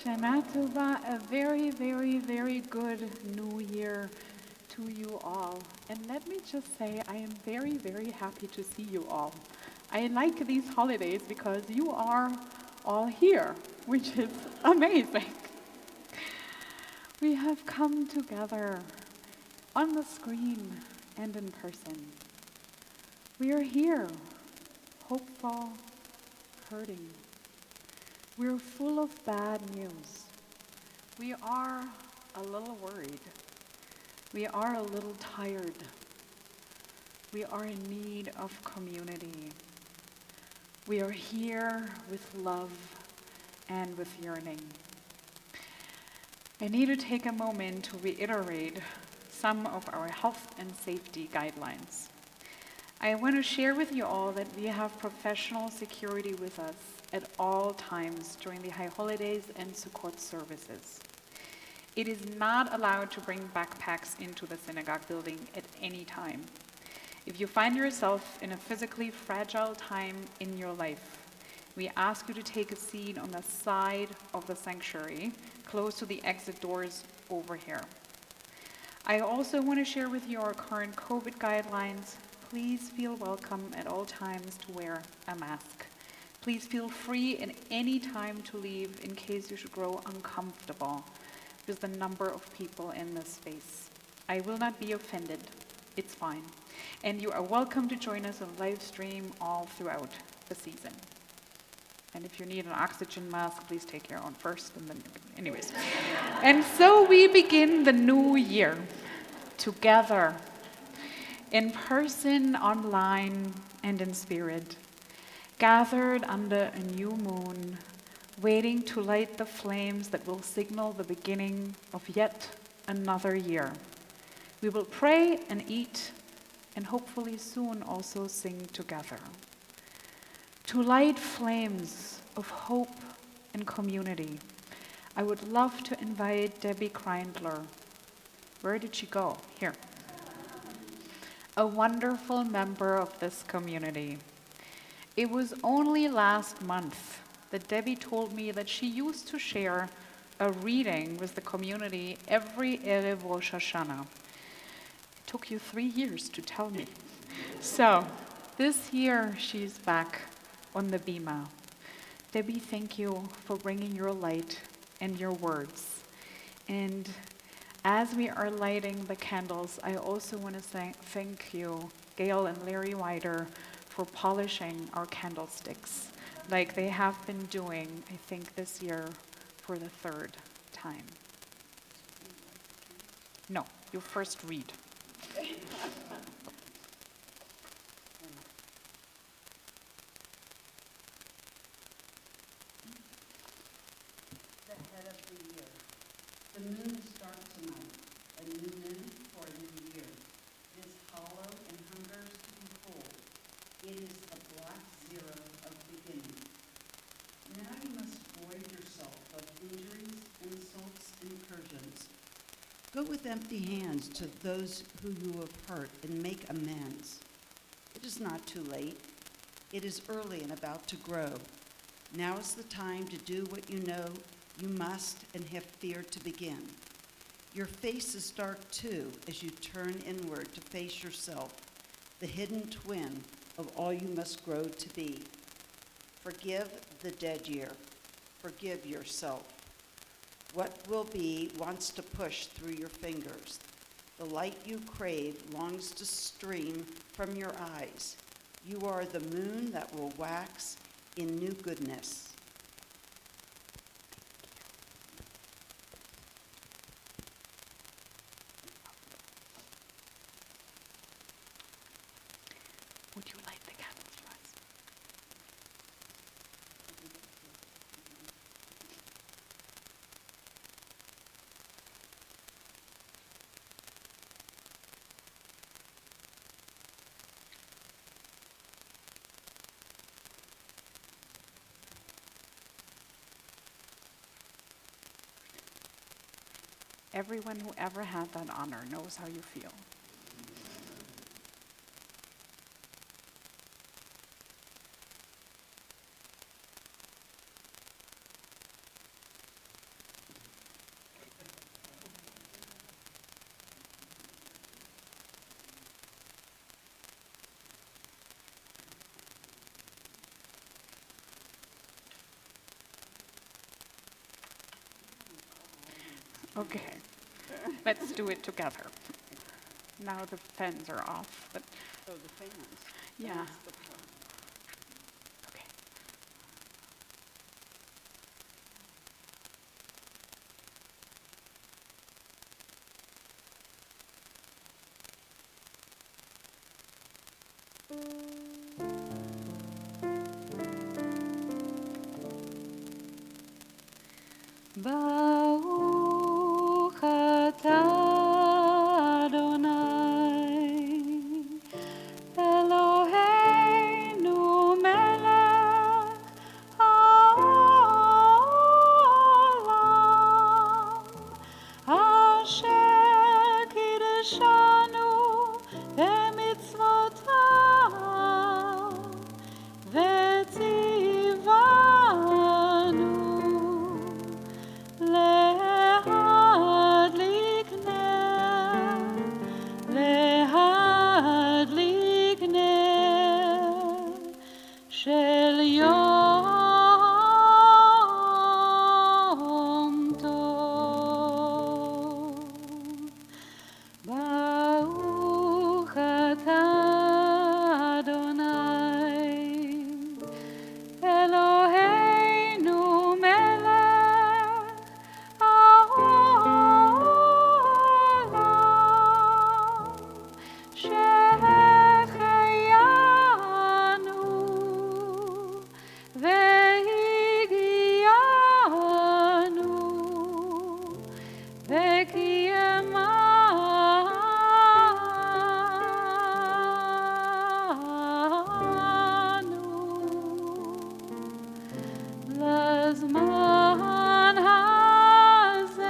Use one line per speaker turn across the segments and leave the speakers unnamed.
Shana Tova, a very, very, very good new year to you all. And let me just say, I am very, very happy to see you all. I like these holidays because you are all here, which is amazing. We have come together on the screen and in person. We are here, hopeful, hurting. We're full of bad news. We are a little worried. We are a little tired. We are in need of community. We are here with love and with yearning. I need to take a moment to reiterate some of our health and safety guidelines. I want to share with you all that we have professional security with us at all times during the high holidays and Sukkot services. It is not allowed to bring backpacks into the synagogue building at any time. If you find yourself in a physically fragile time in your life, we ask you to take a seat on the side of the sanctuary, close to the exit doors over here. I also want to share with you our current COVID guidelines. Please feel welcome at all times to wear a mask. Please feel free at any time to leave in case you should grow uncomfortable with the number of people in this space. I will not be offended. It's fine. And you are welcome to join us on Livestream all throughout the season. And if you need an oxygen mask, please take your own first. And then, anyways. And so we begin the new year together, in person, online, and in spirit, gathered under a new moon, waiting to light the flames that will signal the beginning of yet another year. We will pray and eat, and hopefully soon also sing together. To light flames of hope and community, I would love to invite Debbie Kreindler. Where did she go? Here. A wonderful member of this community. It was only last month that Debbie told me that she used to share a reading with the community every Erev Rosh Hashanah. It took you 3 years to tell me. So this year she's back on the bima. Debbie, thank you for bringing your light and your words. And as we are lighting the candles, I also want to thank you, Gail and Larry Wider, for polishing our candlesticks, like they have been doing, I think, this year for the 3rd time. No, you first read.
The head of the year. The moon starts tonight, a new moon for a new year. It is hollow and hungers to be full. It is the black zero of beginning. Now you must void yourself of injuries, insults, and incursions. Go with empty hands to those who you have hurt and make amends. It is not too late. It is early and about to grow. Now is the time to do what you know you must and have feared to begin. Your face is dark too as you turn inward to face yourself, the hidden twin of all you must grow to be. Forgive the dead year. Forgive yourself. What will be wants to push through your fingers. The light you crave longs to stream from your eyes. You are the moon that will wax in new goodness.
Would you light the candles for us? Everyone who ever had that honor knows how you feel. Okay, let's do it together. Now the fans are off, but
Oh, the fans.
yeah.
That's the part.
Okay. Baruch atah Adonai, Eloheinu melech haolam, asher kiddushanu b'mitzvotav, v'tzivanu בזמן הזה.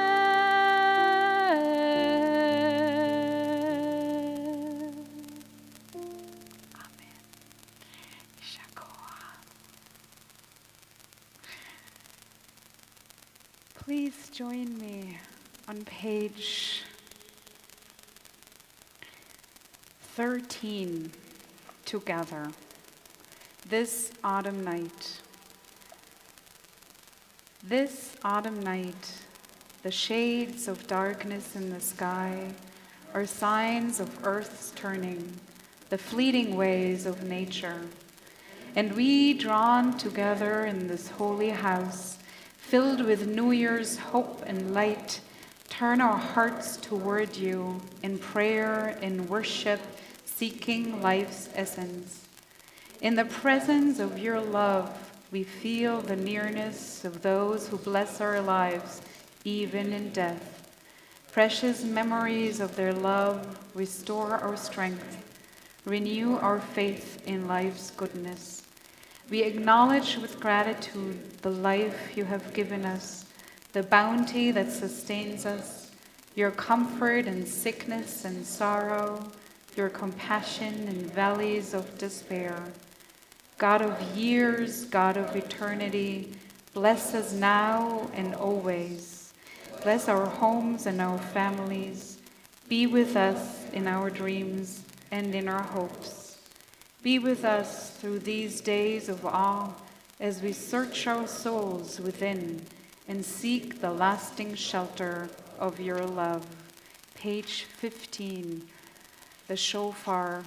אמן. יישר כוח. Please join me on page 13 together. This autumn night. This autumn night, the shades of darkness in the sky are signs of Earth's turning, the fleeting ways of nature. And we, drawn together in this holy house, filled with New Year's hope and light, turn our hearts toward you in prayer, in worship, seeking life's essence. In the presence of your love, we feel the nearness of those who bless our lives, even in death. Precious memories of their love restore our strength, renew our faith in life's goodness. We acknowledge with gratitude the life you have given us, the bounty that sustains us, your comfort in sickness and sorrow, your compassion in valleys of despair. God of years, God of eternity, bless us now and always. Bless our homes and our families. Be with us in our dreams and in our hopes. Be with us through these days of awe as we search our souls within and seek the lasting shelter of your love. Page 15, the shofar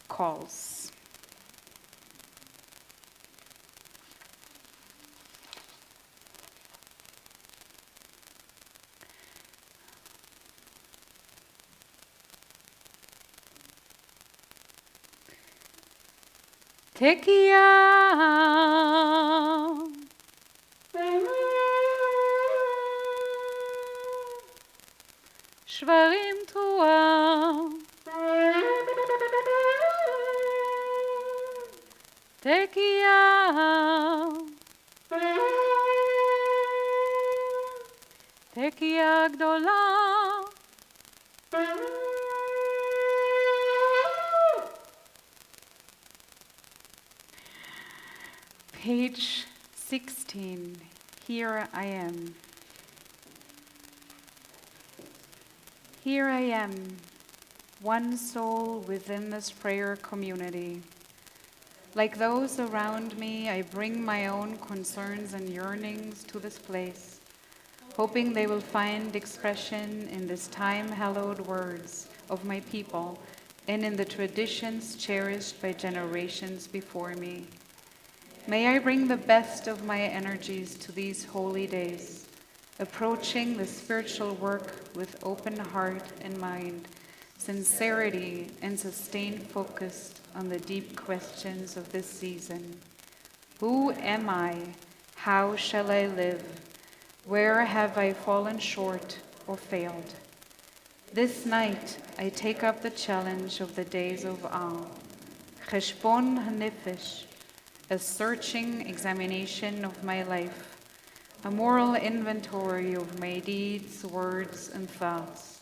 calls. Tekiah, shvarim תרועה, tekiah, tekiah גדולה, Page 16, here I am. Here I am, one soul within this prayer community. Like those around me, I bring my own concerns and yearnings to this place, hoping they will find expression in this time-hallowed words of my people and in the traditions cherished by generations before me. May I bring the best of my energies to these holy days, approaching the spiritual work with open heart and mind, sincerity and sustained focus on the deep questions of this season. Who am I? How shall I live? Where have I fallen short or failed? This night I take up the challenge of the days of awe, Cheshbon HaNefesh, a searching examination of my life, a moral inventory of my deeds, words, and thoughts.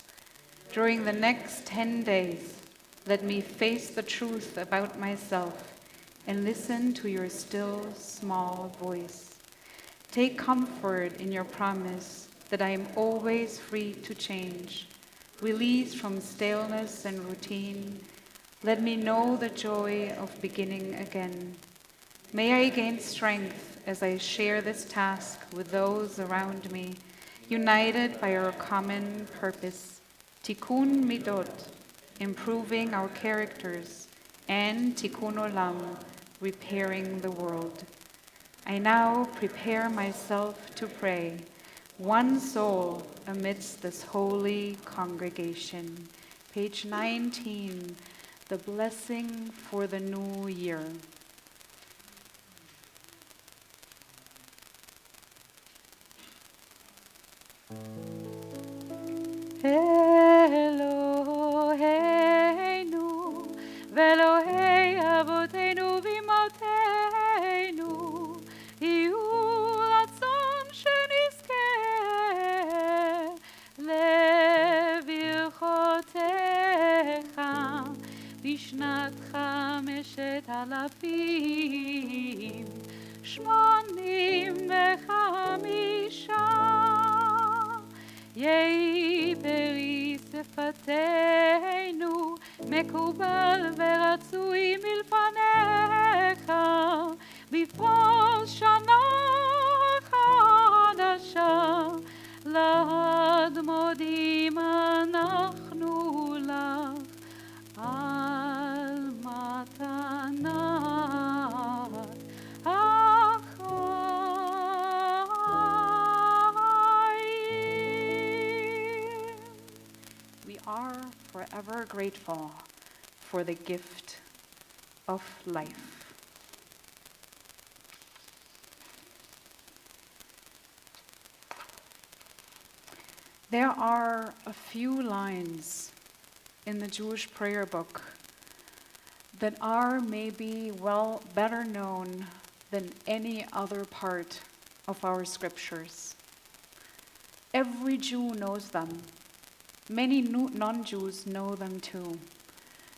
During the next 10 days, let me face the truth about myself and listen to your still, small voice. Take comfort in your promise that I am always free to change, released from staleness and routine. Let me know the joy of beginning again. May I gain strength as I share this task with those around me, united by our common purpose, Tikkun Midot, improving our characters, and Tikkun Olam, repairing the world. I now prepare myself to pray, one soul amidst this holy congregation. Page 19, the blessing for the new year. Eloheinu ve'Elohei avotenu v'imotenu, yihu ratzon אלפים, 85. יהי פרי שפתנו, מקובל ורצוי מלפניך, בפרוס שנה חדשה, לעד מודים אנחנו לך על מתנת החיים. We are forever grateful for the gift of life. There are a few lines in the Jewish prayer book that are maybe better known than any other part of our scriptures. Every Jew knows them. Many non-Jews know them too,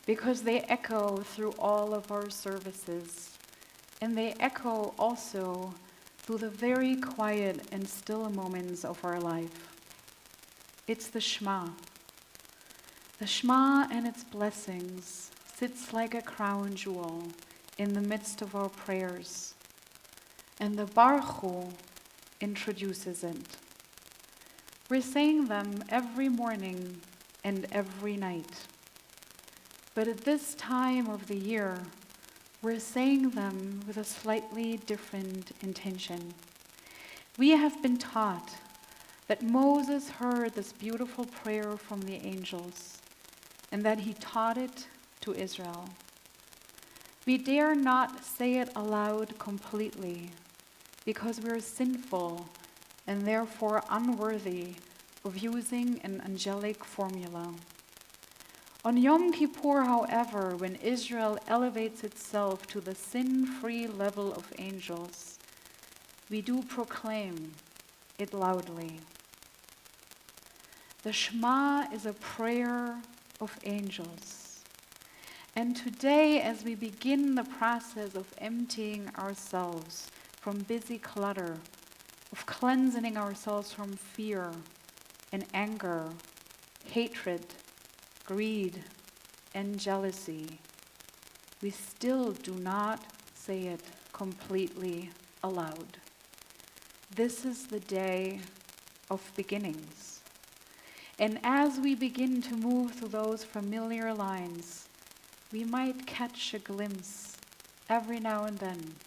because they echo through all of our services, and they echo also through the very quiet and still moments of our life. It's the Shema. The Shema and its blessings sits like a crown jewel in the midst of our prayers, and the Baruch Hu introduces it. We're saying them every morning and every night. But at this time of the year, we're saying them with a slightly different intention. We have been taught that Moses heard this beautiful prayer from the angels, and that he taught it to Israel. We dare not say it aloud completely, because we are sinful and therefore unworthy of using an angelic formula. On Yom Kippur, however, when Israel elevates itself to the sin-free level of angels, we do proclaim it loudly. The Shema is a prayer of angels. And today, as we begin the process of emptying ourselves from busy clutter, of cleansing ourselves from fear and anger, hatred, greed, and jealousy, we still do not say it completely aloud. This is the day of beginnings. And as we begin to move through those familiar lines, we might catch a glimpse every now and then,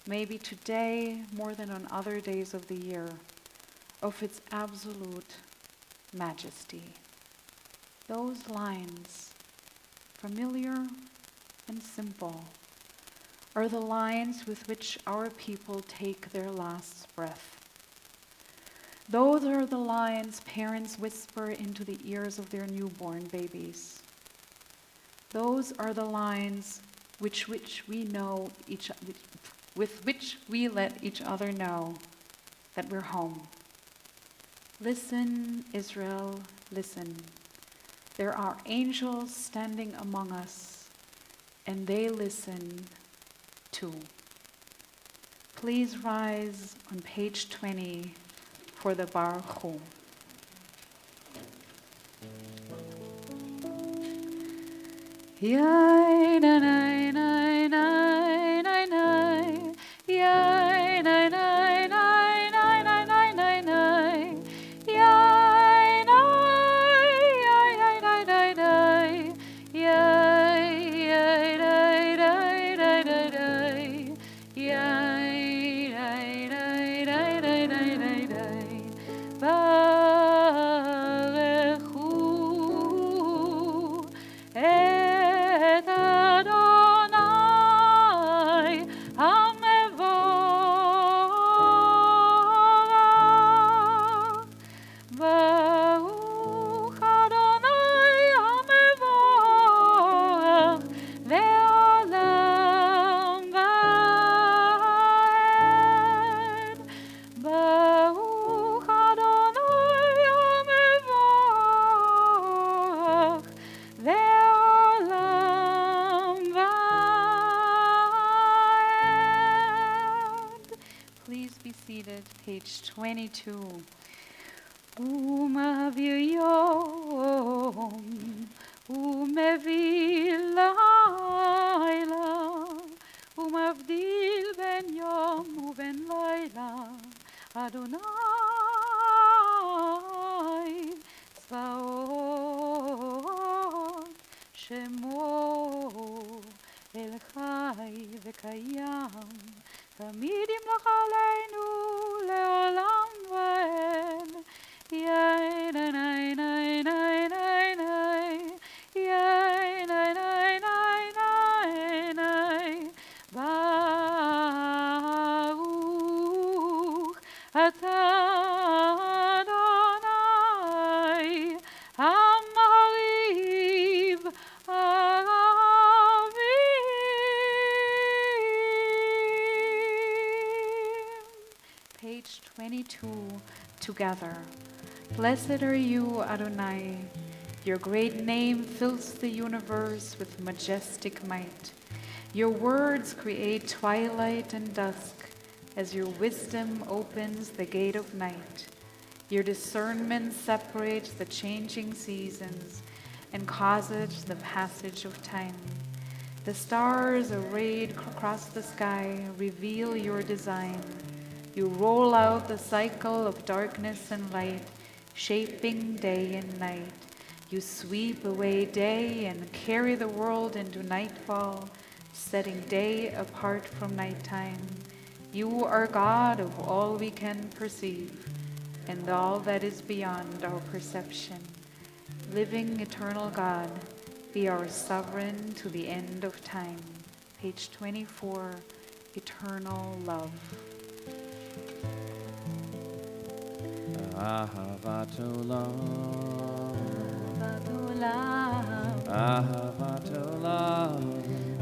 maybe today more than on other days of the year, of its absolute majesty. Those lines, familiar and simple, are the lines with which our people take their last breath. Those are the lines parents whisper into the ears of their newborn babies. Those are the lines with which we let each other know that we're home. Listen, Israel, listen. There are angels standing among us, and they listen too. Please rise on page 20 for the Baruch Hu. Yai na na na na na na, yai na na na na na na na na, yai na yai yai na na na, yai yai na na na na na, yai na na na na na na. Baruch Hu et Adonai 22. ומעביר יום ומביא לילה ומבדיל בין יום ובין לילה אדוני צבאות שמו אל חי וקיים תמיד ימלוך עלינו לעולם ועד יאי ני ני ני ני ני ני יאי ני ני ני ני ני ברוך אתה אדוני המעריב Page 22, together. Blessed are you, Adonai. Your great name fills the universe with majestic might. Your words create twilight and dusk as your wisdom opens the gate of night. Your discernment separates the changing seasons and causes the passage of time. The stars arrayed across the sky reveal your design. You roll out the cycle of darkness and light, shaping day and night. You sweep away day and carry the world into nightfall, setting day apart from nighttime. You are God of all we can perceive and all that is beyond our perception. Living eternal God, be our sovereign to the end of time. Page 24, Eternal Love.
Ahavat olam,
Ahavat
Ahavat olam,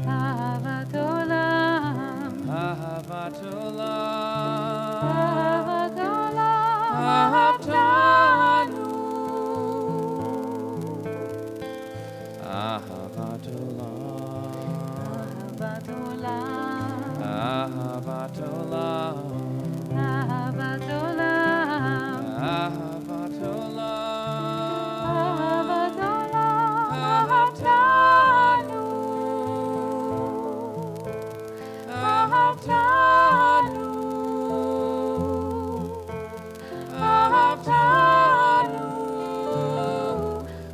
Ahavat olam,
Ahavat olam,
Ahavat olam,
Ahavtanu, Ahavat olam,
Ahavat olam,
Ahavat olam,
Ahavat olam,
Ahavat olam,
Ahavat olam,
Ahavtanu, Ahavtanu, Ahavtanu,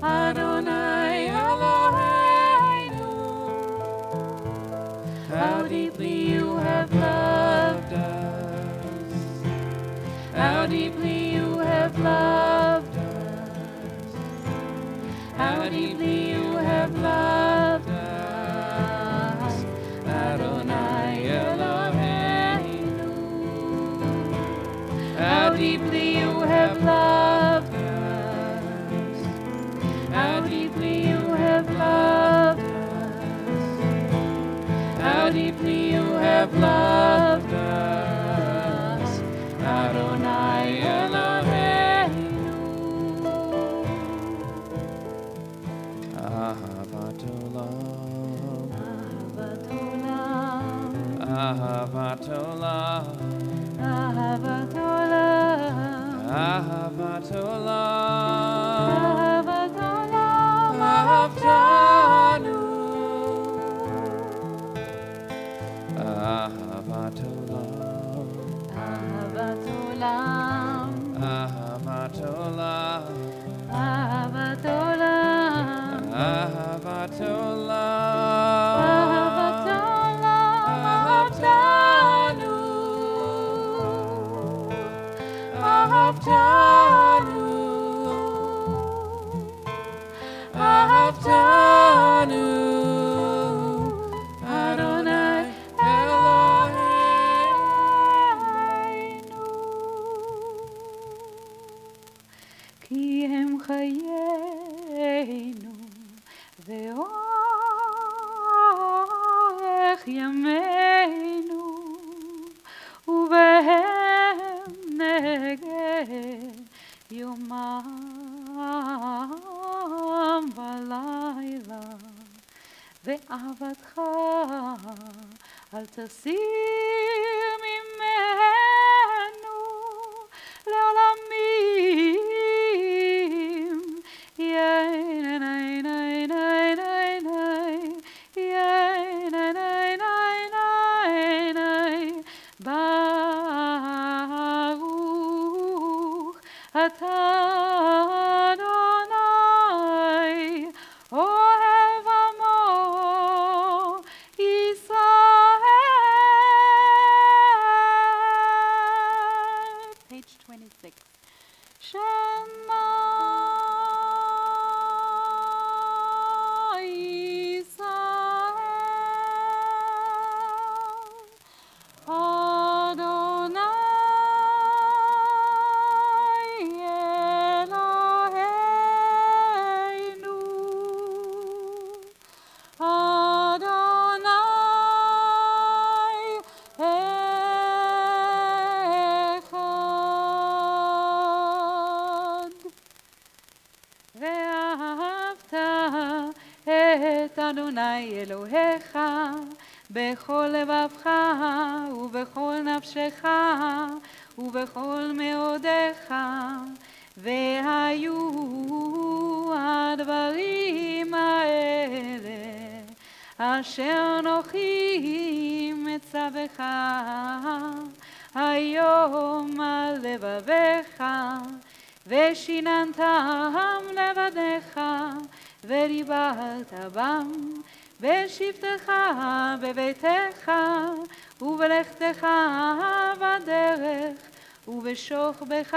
Adonai Eloheinu. How deeply you have loved us. How deeply you have loved us. How deeply you have loved us. Adonai Eloheinu. How deeply you have loved us. How deeply you have loved us. How deeply you have loved us. Adonai Eloheinu. Ahavat olam,
Ahavat olam,
Ahavat olam,
Ahavat olam,
Ahavat olam,
Ahavat olam,
Ahavtanu, Ahavat olam,
Ahavat olam,
Ahavat olam,
Ahavat olam,
Ahavat olam,
Ahavat olam,
Ahavtanu, Ahavtanu, Ahavtanu, Adonai Eloheinu.
כי הם חיינו ואורך ימינו ובהם נגד יומם ולילה ואהבתך אל תסיר ממנו לעולמים. יאי נה נה נה נה נה נה, יאי נה נה נה נה נה, ברוך אתה אדוני, אוהב עמו ישראל. Page 26. Shema Yisrael, Adonai Eloheinu, Adonai Echad. ואהבת את אדוני אלוהיך בכל לבבך ובכל נפשך ובכל מאודיך, והיו הדברים האלה אשר אנוכי מצווך היום על לבביך, ושיננתם לבדיך, ודיברת בם, בשבתך בביתך, ובלכתך בדרך, ובשוכבך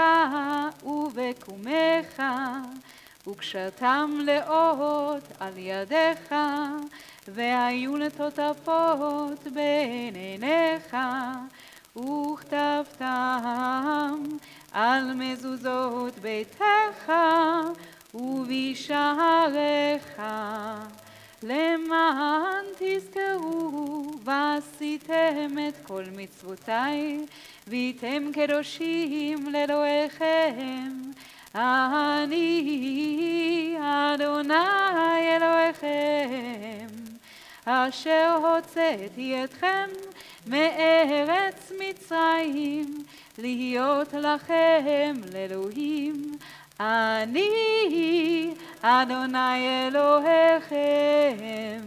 ובקומך, וקשרתם לאות על ידיך, והיו לטוטפות בין עיניך, וכתבתם על מזוזות ביתך ובשעריך, למען תזכרו ועשיתם את כל מצוותיי, והייתם קדושים לאלוהיכם. אני אדוני אלוהיכם, אשר הוצאתי אתכם מארץ מצרים, להיות לכם לאלוהים. אני אדוני אלוהיכם,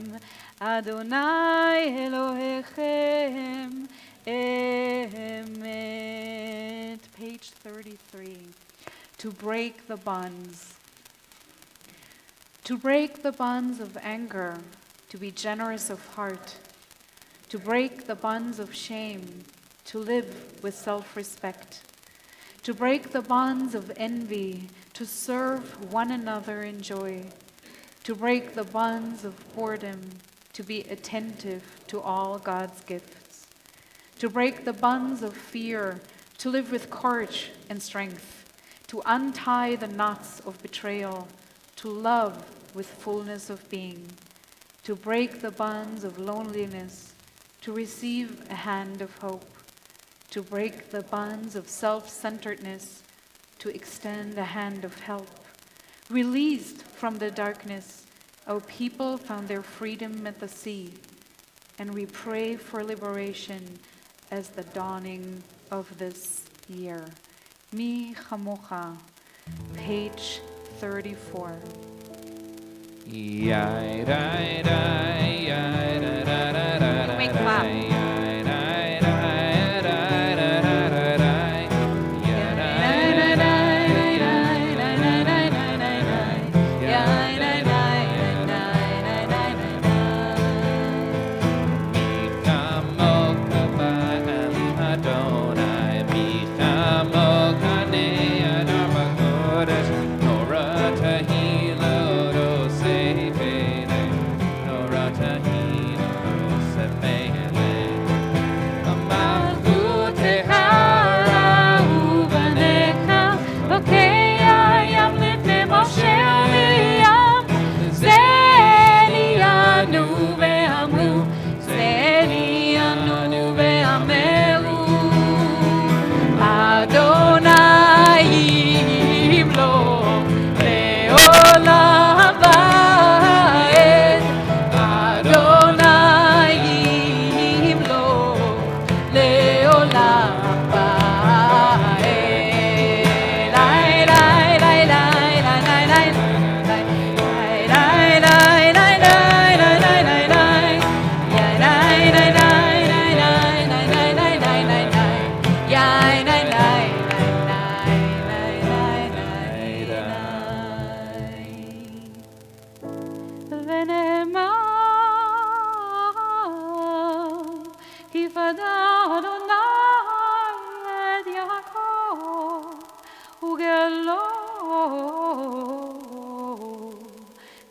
אדוני אלוהיכם אמת. Page 33. To break the bonds. To break the bonds of anger, to be generous of heart, to break the bonds of shame, to live with self-respect, to break the bonds of envy, to serve one another in joy, to break the bonds of boredom, to be attentive to all God's gifts, to break the bonds of fear, to live with courage and strength, to untie the knots of betrayal, to love with fullness of being, to break the bonds of loneliness, to receive a hand of hope, to break the bonds of self-centeredness, to extend a hand of help. Released from the darkness, our people found their freedom at the sea, and we pray for liberation as the dawning of this year. Mi Chamocha, page 34.
You may clap.
Nora Tahino, Rose Mele.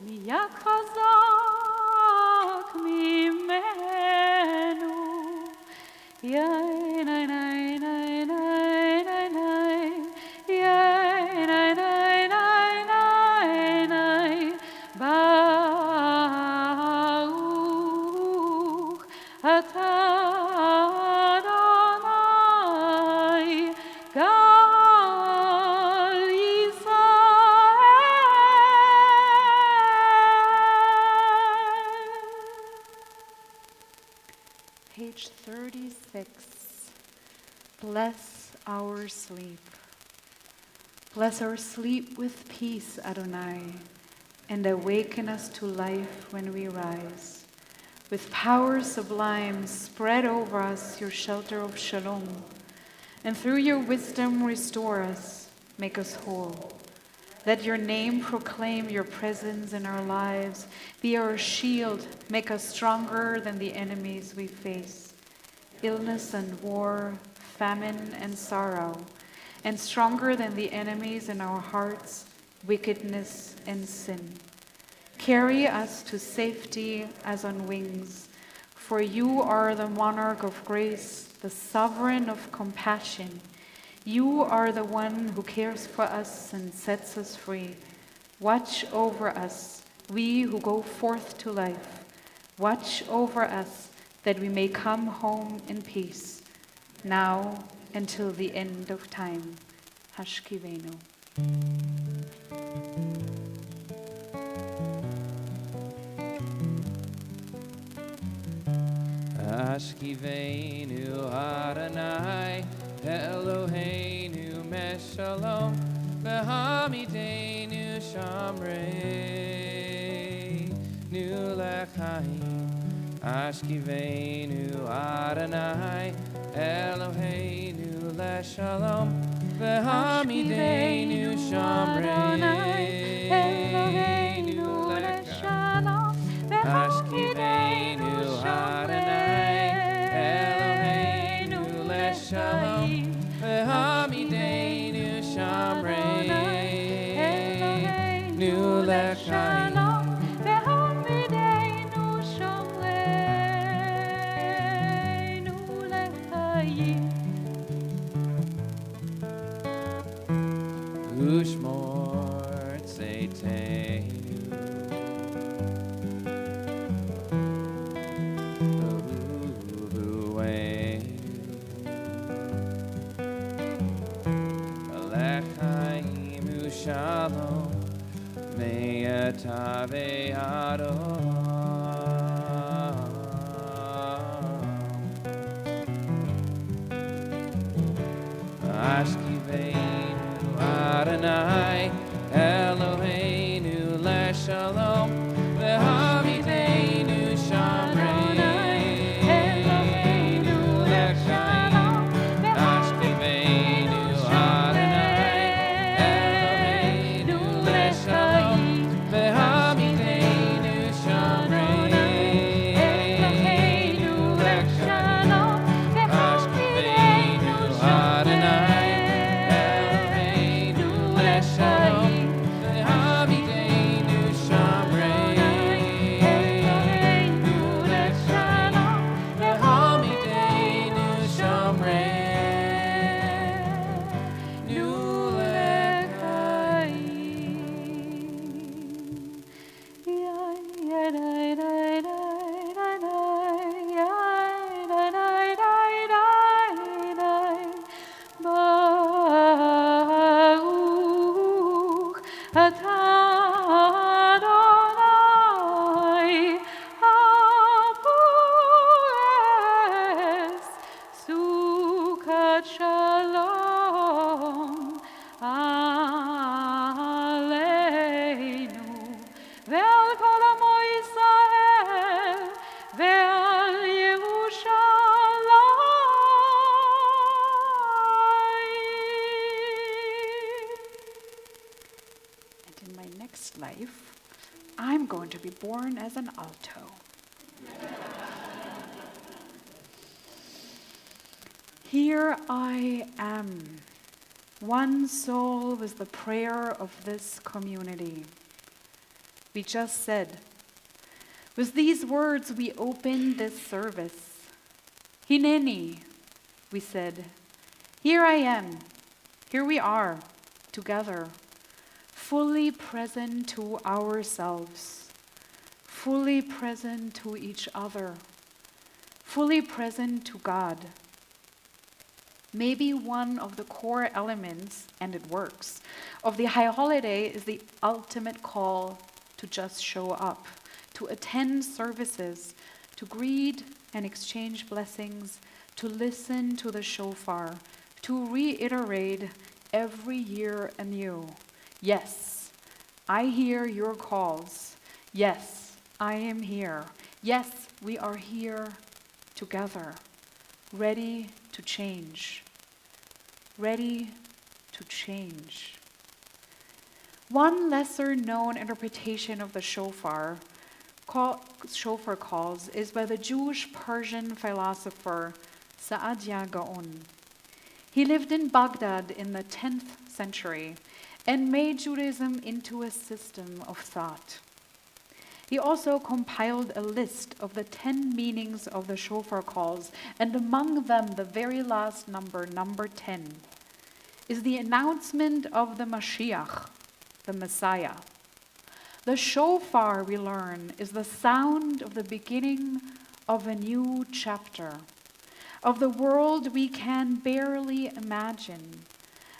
נהיה חזק ממנו. יאי ניי ניי ניי ניי ניי ניי, יאי ניי ניי ניי ניי ניי, ברוך אתה אדוני גל ישראל. Page 36. Bless our sleep. Bless our sleep with peace, Adonai, and awaken us to life when we rise. With power sublime, spread over us your shelter of shalom, and through your wisdom restore us, make us whole. Let your name proclaim your presence in our lives, be our shield, make us stronger than the enemies we face. Illness and war, famine and sorrow, and stronger than the enemies in our hearts, wickedness and sin. Carry us to safety as on wings, for you are the monarch of grace, the sovereign of compassion. You are the one who cares for us and sets us free. Watch over us, we who go forth to life. Watch over us, that we may come home in peace, now until the end of time. Hashkivenu.
Hashkivenu Adonai Eloheinu Meshalom V'hamidenu Shamreinu Lechaim. Hashkivenu Adonai Eloheinu Leshalom V'hamidenu Shamreinu Lechaim. Hashkivenu Adonai Eloheinu Leshalom V'hamidenu Shamreinu Lechaim. Ushmor Tzeitenu Alechaim Shalom Me'atave Adon Ashkiveinu Adonai Eloheinu Leshalom V'hamidenu Shamreinu Lechaim. Ashkiveinu Adonai Eloheinu Leshalom V'hamidenu Shamreinu Lechaim. Ashkiveinu Adonai Eloheinu Leshalom V'hamidenu Shamreinu Lechaim. V'hamidenu Shamreinu
Baruch atah Adonai haporetz sukat shalom aleinu ve'al kol amo Yisrael ve'al Yerushalayim. And in my next life, I'm going to be born as an alto. Here I am. One soul was the prayer of this community. We just said, with these words we opened this service. Hineni, we said, here I am, here we are, together, fully present to ourselves, fully present to each other, fully present to God. Maybe one of the core elements, and it works, of the high holiday is the ultimate call to just show up, to attend services, to greet and exchange blessings, to listen to the shofar, to reiterate every year anew. Yes, I hear your calls. Yes, I am here. Yes, we are here together, ready to change. Ready to change. One lesser known interpretation of the shofar calls is by the Jewish Persian philosopher Saadia Gaon. He lived in Baghdad in the 10th century and made Judaism into a system of thought. He also compiled a list of the 10 meanings of the shofar calls, and among them the very last number, number 10, is the announcement of the Mashiach, the Messiah. The shofar, we learn, is the sound of the beginning of a new chapter, of the world we can barely imagine,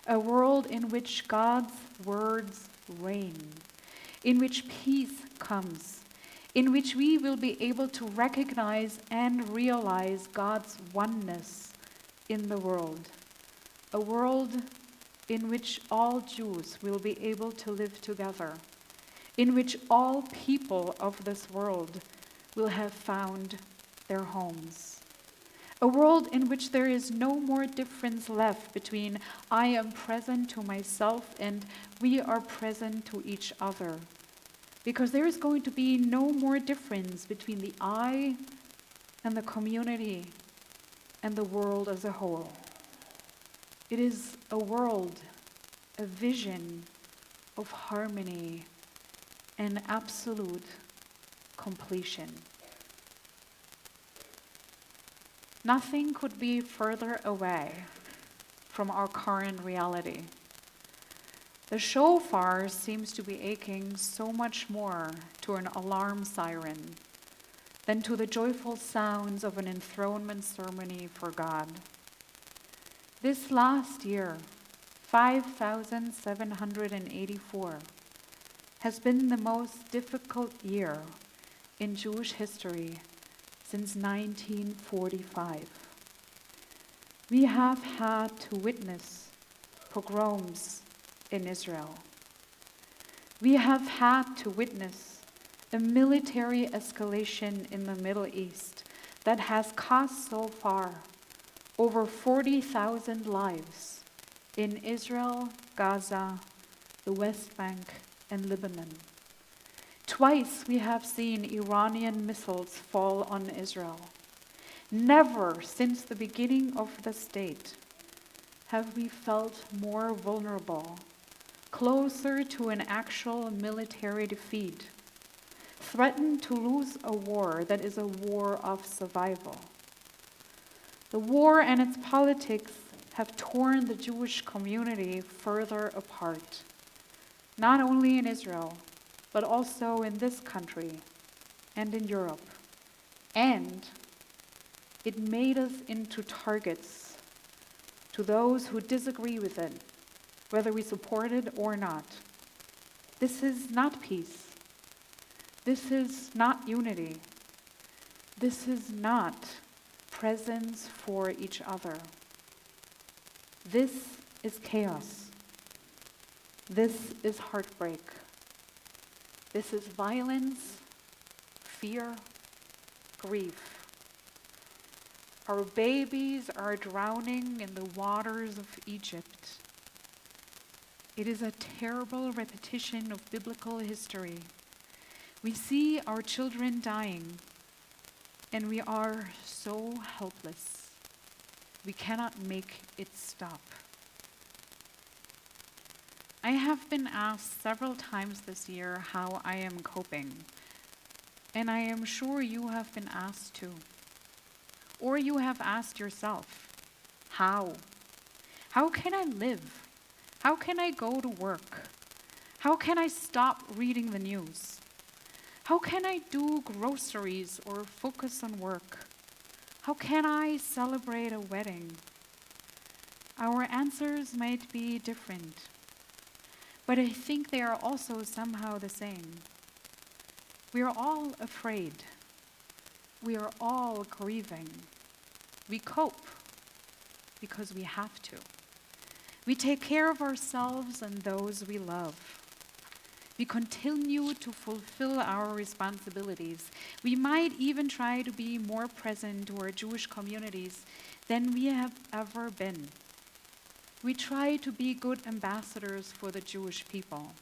a world in which God's words reign, in which peace comes, in which we will be able to recognize and realize God's oneness in the world, a world in which all Jews will be able to live together, in which all people of this world will have found their homes. A world in which there is no more difference left between I am present to myself and we are present to each other. Because there is going to be no more difference between the I and the community and the world as a whole. It is a world, a vision of harmony and absolute completion. Nothing could be further away from our current reality. The shofar seems to be aching so much more to an alarm siren than to the joyful sounds of an enthronement ceremony for God. This last year, 5,784, has been the most difficult year in Jewish history since 1945. We have had to witness pogroms in Israel. We have had to witness a military escalation in the Middle East that has cost so far over 40,000 lives in Israel, Gaza, the West Bank, and Lebanon. Twice we have seen Iranian missiles fall on Israel. Never since the beginning of the state have we felt more vulnerable, closer to an actual military defeat, threatened to lose a war that is a war of survival. The war and its politics have torn the Jewish community further apart, not only in Israel, but also in this country and in Europe. And it made us into targets to those who disagree with it, whether we support it or not. This is not peace. This is not unity. This is not presence for each other. This is chaos. This is heartbreak. This is violence, fear, grief. Our babies are drowning in the waters of Egypt. It is a terrible repetition of biblical history. We see our children dying, and we are so helpless. We cannot make it stop. I have been asked several times this year how I am coping, and I am sure you have been asked too. Or you have asked yourself, how? How can I live? How can I go to work? How can I stop reading the news? How can I do groceries or focus on work? How can I celebrate a wedding? Our answers might be different, but I think they are also somehow the same. We are all afraid. We are all grieving. We cope because we have to. We take care of ourselves and those we love. We continue to fulfill our responsibilities. We might even try to be more present to our Jewish communities than we have ever been. We try to be good ambassadors for the Jewish people.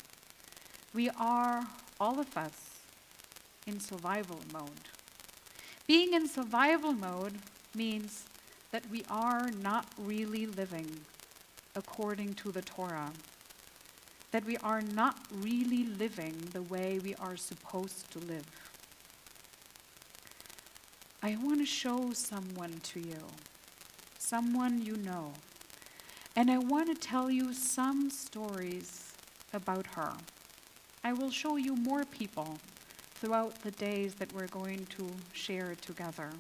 We are, all of us, in survival mode. Being in survival mode means that we are not really living according to the Torah, that we are not really living the way we are supposed to live. I want to show someone to you, someone you know, and I want to tell you some stories about her. I will show you more people throughout the days that we're going to share together.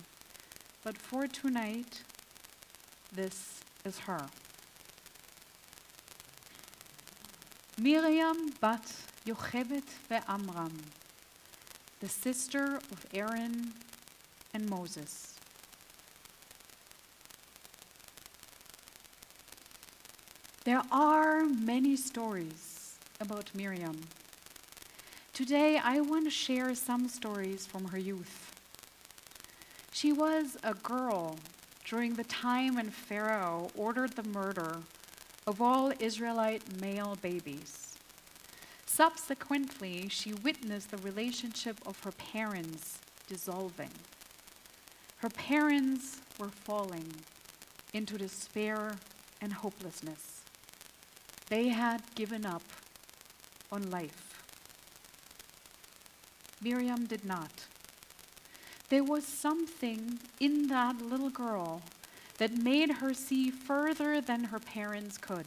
But for tonight, this is her. Miriam bat Yocheved ve'Amram, the sister of Aaron and Moses. There are many stories about Miriam. Today, I want to share some stories from her youth. She was a girl during the time when Pharaoh ordered the murder of all Israelite male babies. Subsequently, she witnessed the relationship of her parents dissolving. Her parents were falling into despair and hopelessness. They had given up on life. Miriam did not. There was something in that little girl that made her see further than her parents could.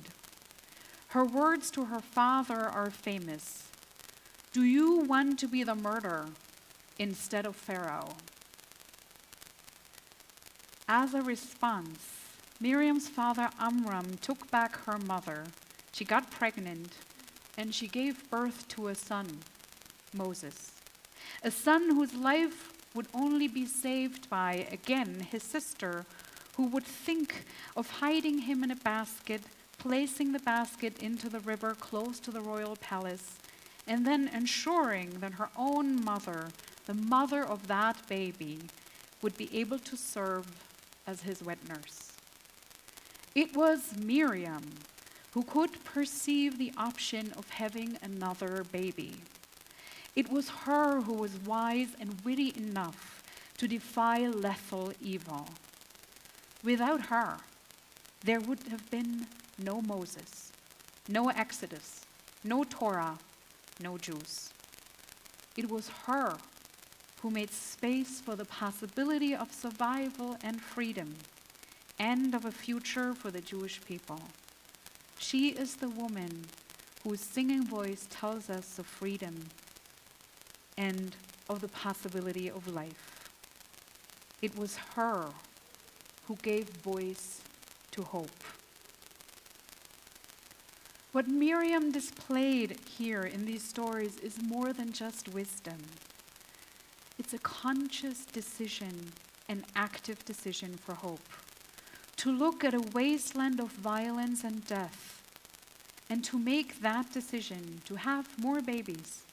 Her words to her father are famous. Do you want to be the murderer instead of Pharaoh? As a response, Miriam's father Amram took back her mother. She got pregnant, and she gave birth to a son, Moses. A son whose life would only be saved by, again, his sister, who would think of hiding him in a basket, placing the basket into the river close to the royal palace, and then ensuring that her own mother, the mother of that baby, would be able to serve as his wet nurse. It was Miriam who could perceive the option of having another baby. It was her who was wise and witty enough to defy lethal evil. Without her, there would have been no Moses, no Exodus, no Torah, no Jews. It was her who made space for the possibility of survival and freedom, and of a future for the Jewish people. She is the woman whose singing voice tells us of freedom and of the possibility of life. It was her who gave voice to hope. What Miriam displayed here in these stories is more than just wisdom. It's a conscious decision, an active decision for hope. To look at a wasteland of violence and death, and to make that decision to have more babies,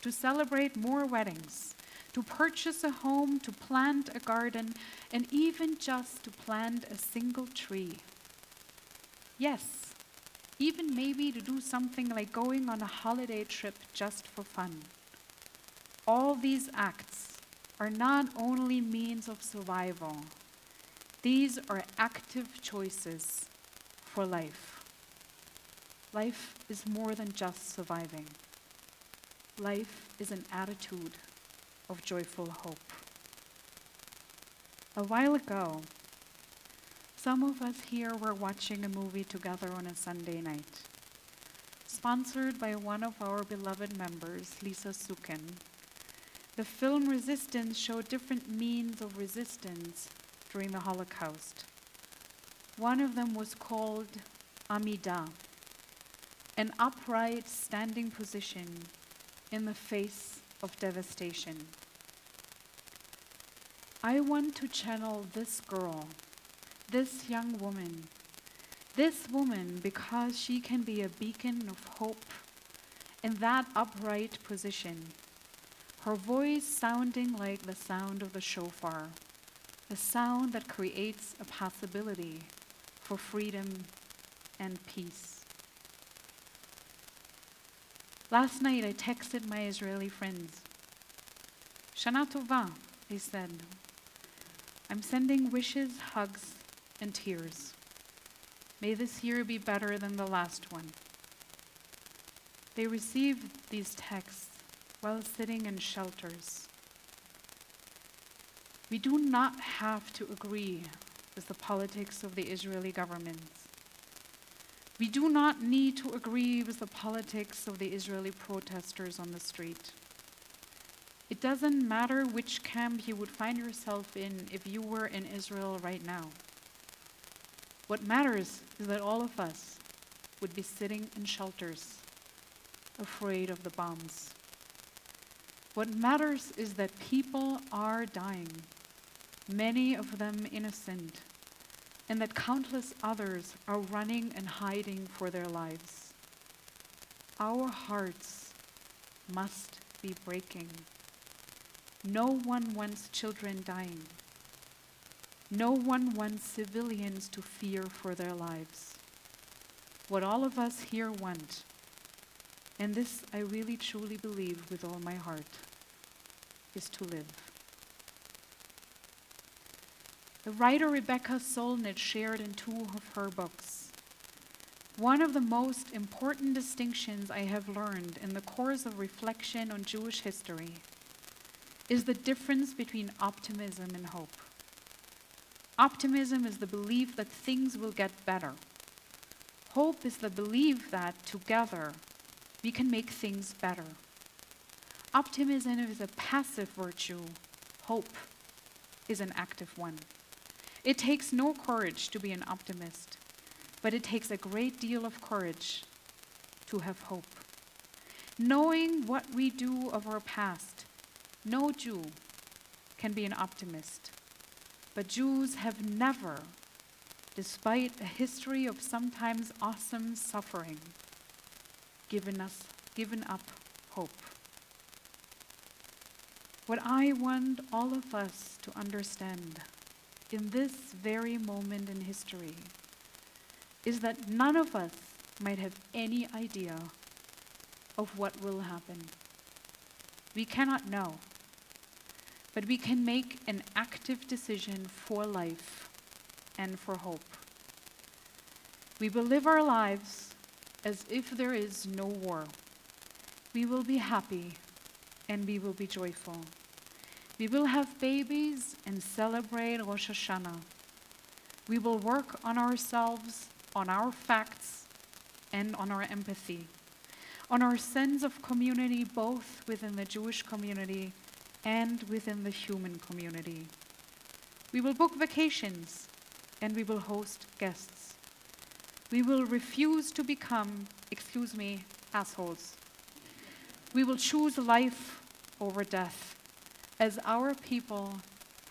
to celebrate more weddings, to purchase a home, to plant a garden, and even just to plant a single tree. Yes, even maybe to do something like going on a holiday trip just for fun. All these acts are not only means of survival, these are active choices for life. Life is more than just surviving. Life is an attitude of joyful hope. A while ago, some of us here were watching a movie together on a Sunday night. Sponsored by one of our beloved members, Lisa Sukin, the film Resistance showed different means of resistance during the Holocaust. One of them was called Amida, an upright standing position in the face of devastation. I want to channel this girl, this young woman, because she can be a beacon of hope in that upright position, her voice sounding like the sound of the shofar, a sound that creates a possibility for freedom and peace. Last night I texted my Israeli friends. Shana Tova, I said. I'm sending wishes, hugs, and tears. May this year be better than the last one. They received these texts while sitting in shelters. We do not have to agree with the politics of the Israeli government. We do not need to agree with the politics of the Israeli protesters on the street. It doesn't matter which camp you would find yourself in if you were in Israel right now. What matters is that all of us would be sitting in shelters, afraid of the bombs. What matters is that people are dying, many of them innocent, and that countless others are running and hiding for their lives. Our hearts must be breaking. No one wants children dying. No one wants civilians to fear for their lives. What all of us here want, and this I really truly believe with all my heart, is to live. The writer Rebecca Solnit shared in 2 of her books. One of the most important distinctions I have learned in the course of reflection on Jewish history is the difference between optimism and hope. Optimism is the belief that things will get better. Hope is the belief that together we can make things better. Optimism is a passive virtue. Hope is an active one. It takes no courage to be an optimist, but it takes a great deal of courage to have hope. Knowing what we do of our past, no Jew can be an optimist, but Jews have never, despite a history of sometimes awesome suffering, given up hope. What I want all of us to understand in this very moment in history is that none of us might have any idea of what will happen. We cannot know, but we can make an active decision for life and for hope. We will live our lives as if there is no war. We will be happy and we will be joyful. We will have babies and celebrate Rosh Hashanah. We will work on ourselves, on our facts, and on our empathy, on our sense of community, both within the Jewish community and within the human community. We will book vacations and we will host guests. We will refuse to become, assholes. We will choose life over death, as our people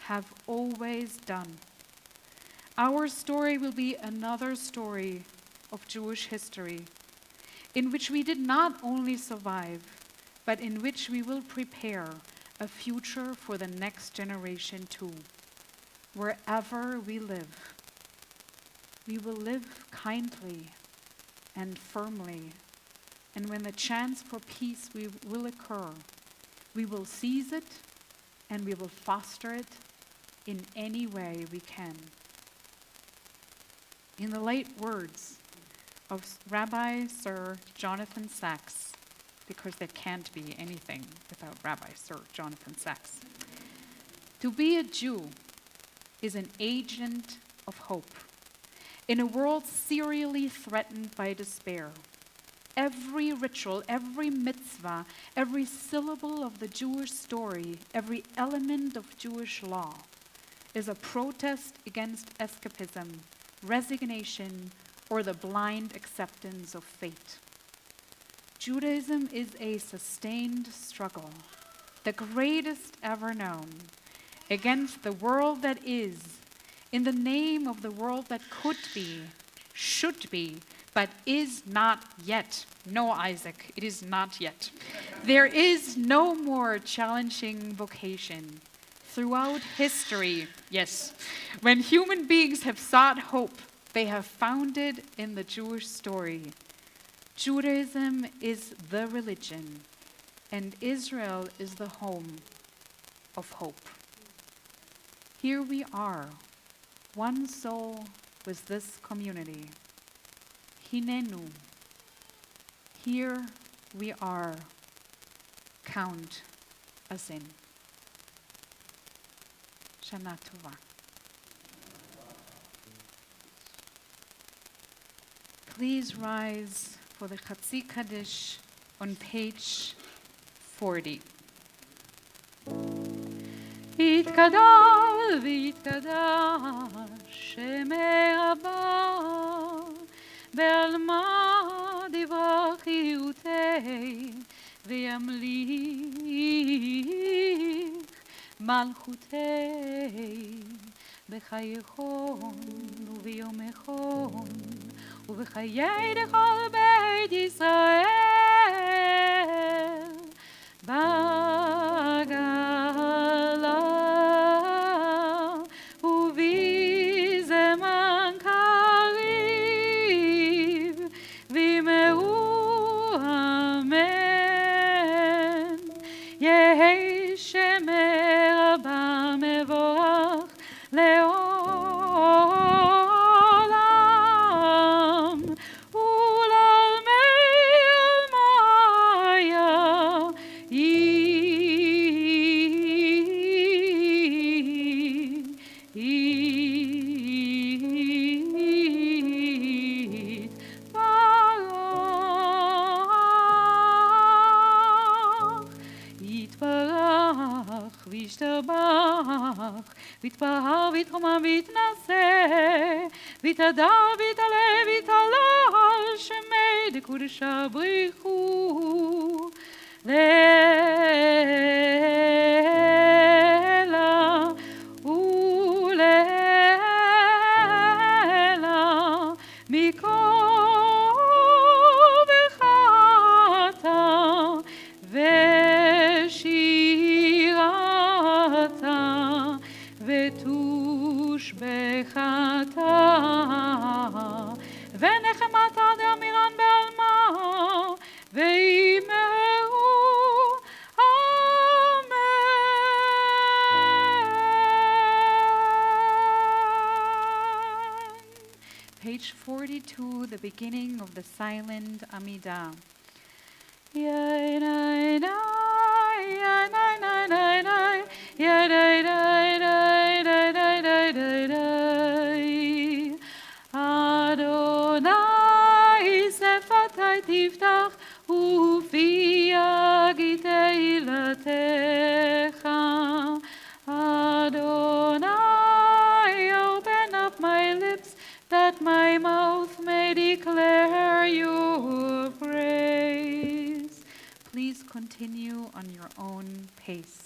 have always done. Our story will be another story of Jewish history, in which we did not only survive, but in which we will prepare a future for the next generation too. Wherever we live, we will live kindly and firmly, and when the chance for peace will occur, we will seize it and we will foster it in any way we can. In the late words of Rabbi Sir Jonathan Sacks, because there can't be anything without Rabbi Sir Jonathan Sacks. To be a Jew is an agent of hope. In a world serially threatened by despair, every ritual, every mitzvah, every syllable of the Jewish story, every element of Jewish law is a protest against escapism, resignation, or the blind acceptance of fate. Judaism is a sustained struggle, the greatest ever known, against the world that is, in the name of the world that could be, should be, but is not yet. No, Isaac, it is not yet. There is no more challenging vocation. Throughout history, yes, when human beings have sought hope, they have found it in the Jewish story. Judaism is the religion, and Israel is the home of hope. Here we are, one soul with this community. Hinenu. Here we are. Count us in. Shana Tova. Please rise for the Chatzi Kaddish on page 40.
יתגדל ויתקדש שמי רבה בעלמא דברה חיותי וימליך מלכותי בחייכון וביומכון ובחיי דכל בית ישראל בגלה ובזמן קריב וימרו אמן יהי שמי רבה מבורך לעולם ולעולמי יתברך וישתבח ויתפאר ויתרומם ויתנשא ויתהדר ויתעלה ויתעלה על שמי דקודשא בריחו לעילא ולעילא מכל ברכתה ושירתה ותושבחתה ונחמתה דאמירן בעלמא וימרו amen.
Page 42, the beginning of the silent Amidah.
Adonai שפתי תפתח ופי יגיד תהילתך. Adonai, open up my lips that my mouth may declare your praise.
Please continue on your own pace.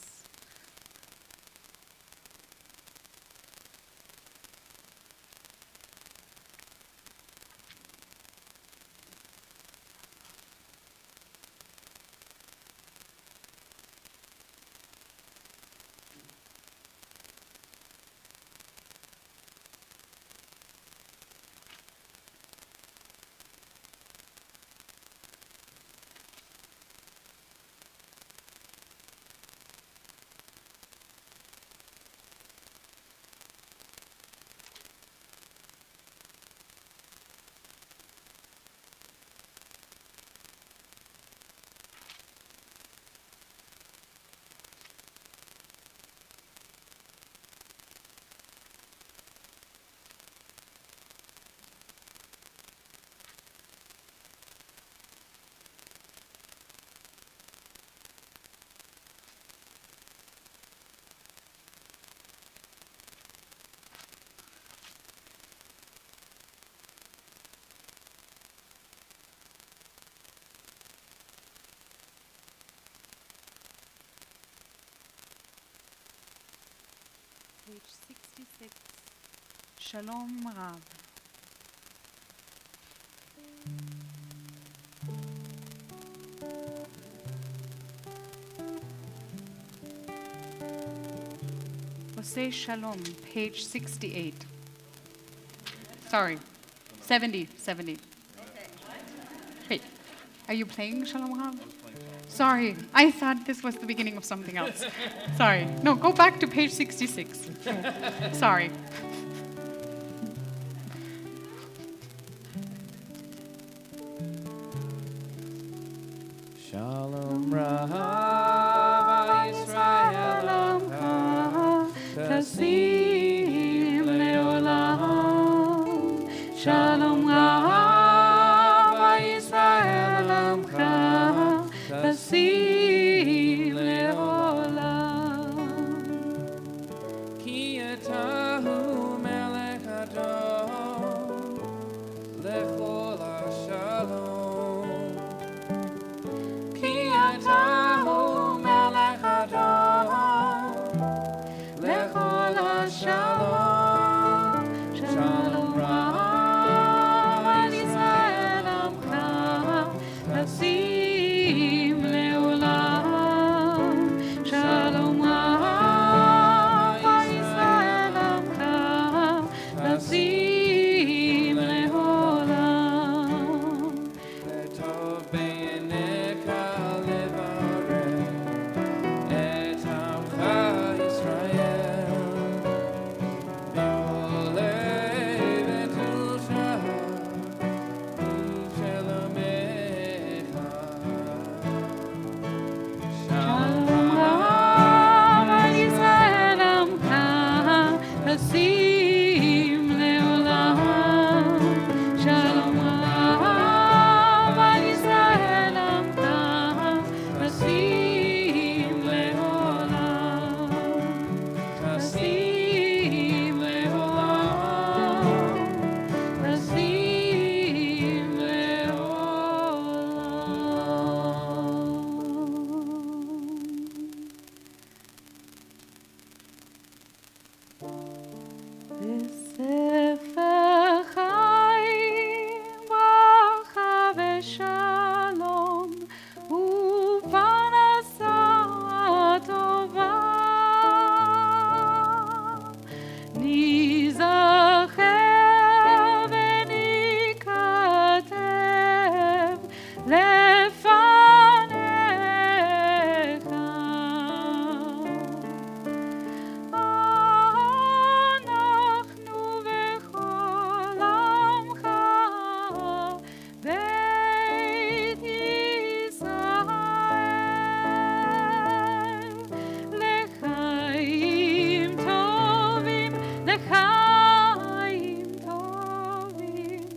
page 66, Shalom Rav. Say Shalom, page 68. Sorry, 70. Wait, are you playing Shalom Rav? Sorry, I thought this was the beginning of something else. Sorry. No, go back to page 66. Sorry.
Shalom Rav Yisrael Tasim Leolam. Shalom Rav Yisrael Tasim Leolam. Ki atahu melech hador lechol hashalom. Ki atahu melech hador lechol hashalom. Shalom Rav Yisrael Amcha Tasim Leolam. Shalom Rav Yisrael Amcha Tasim Leolam. Letov beinecha levarech et amcha Yisrael. B'olei v'tusha b'shalomecha. Shalom Rav Yisrael Amcha Tasim Leolam. Shalom Rav Yisrael Amcha Tasim Leolam. Tasim Leolam. Tasim Leolam. B'sefer chaim bracha v'shalom u'parnasa tova. Nizacher v'nikatev lefanecha. אנחנו וכל עמך בית ישראל לחיים טובים, לחיים טובים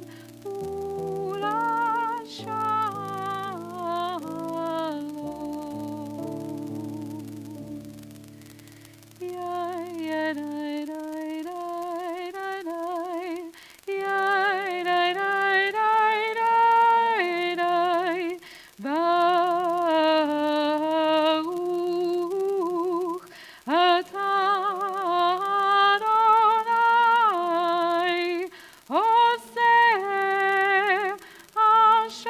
ברוך אתה אדוני עושה השלום.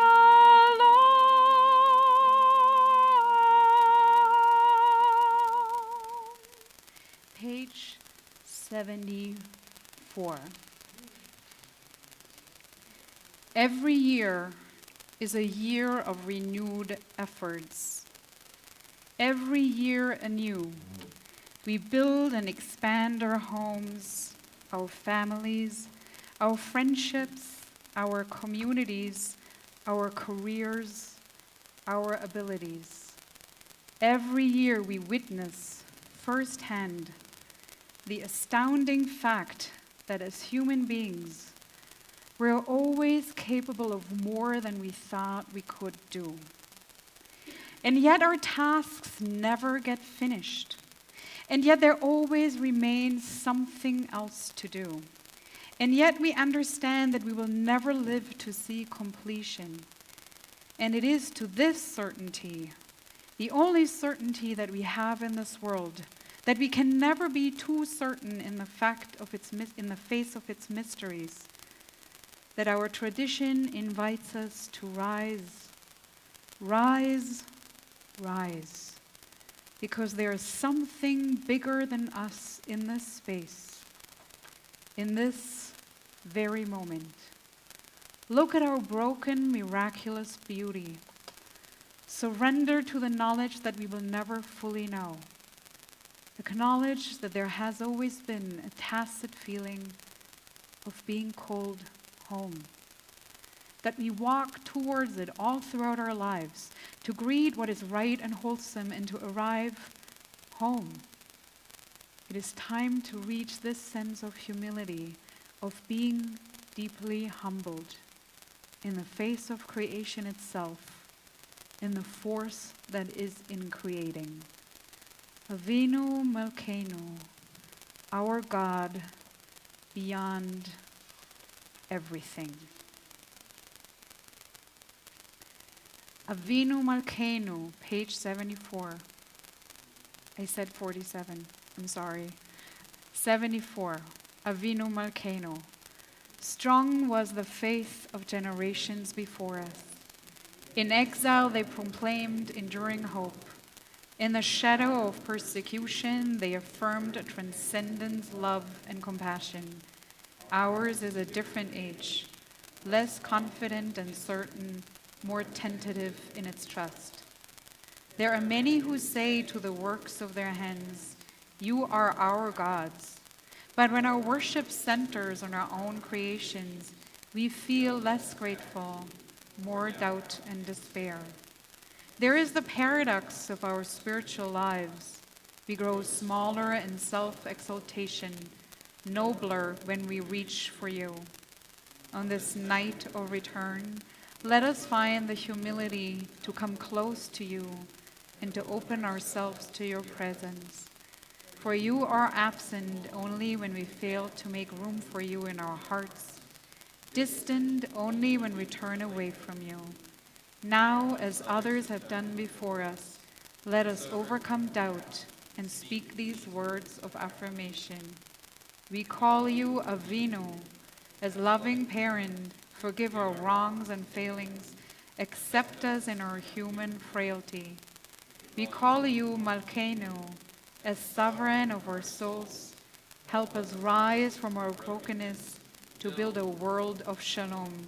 Page 74. Every year is a year of renewed efforts. Every year anew, we build and expand our homes, our families, our friendships, our communities, our careers, our abilities. Every year we witness firsthand the astounding fact that as human beings, we're always capable of more than we thought we could do. And yet our tasks never get finished. And yet there always remains something else to do. And yet we understand that we will never live to see completion. And it is to this certainty, the only certainty that we have in this world, that we can never be too certain in the face of its mysteries, that our tradition invites us to rise, rise, rise, because there is something bigger than us in this space, in this very moment. Look at our broken, miraculous beauty. Surrender to the knowledge that we will never fully know. Acknowledge that there has always been a tacit feeling of being called home. That we walk towards it all throughout our lives, to greet what is right and wholesome and to arrive home. It is time to reach this sense of humility, of being deeply humbled in the face of creation itself, in the force that is in creating. Avinu Malkeinu, our God beyond everything. Avinu Malkeinu, page 74. I said 47, I'm sorry. 74, Avinu Malkeinu. Strong was the faith of generations before us. In exile they proclaimed enduring hope. In the shadow of persecution they affirmed a transcendent love and compassion. Ours is a different age, less confident and certain, more tentative in its trust. There are many who say to the works of their hands, "You are our gods." But when our worship centers on our own creations, we feel less grateful, more doubt and despair. There is the paradox of our spiritual lives. We grow smaller in self-exaltation, nobler when we reach for you. On this night of return, let us find the humility to come close to you and to open ourselves to your presence. For you are absent only when we fail to make room for you in our hearts, distant only when we turn away from you. Now, as others have done before us, let us overcome doubt and speak these words of affirmation. We call you Avinu, as loving parent. Forgive our wrongs and failings. Accept us in our human frailty. We call you Malkeinu, as sovereign of our souls. Help us rise from our brokenness to build a world of Shalom.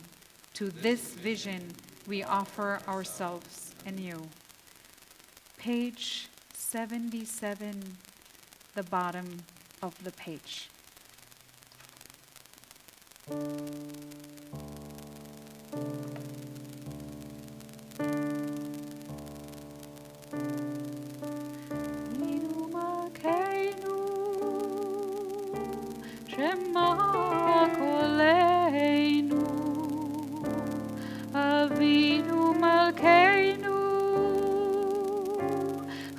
To this vision we offer ourselves anew. Page 77, the bottom of the page.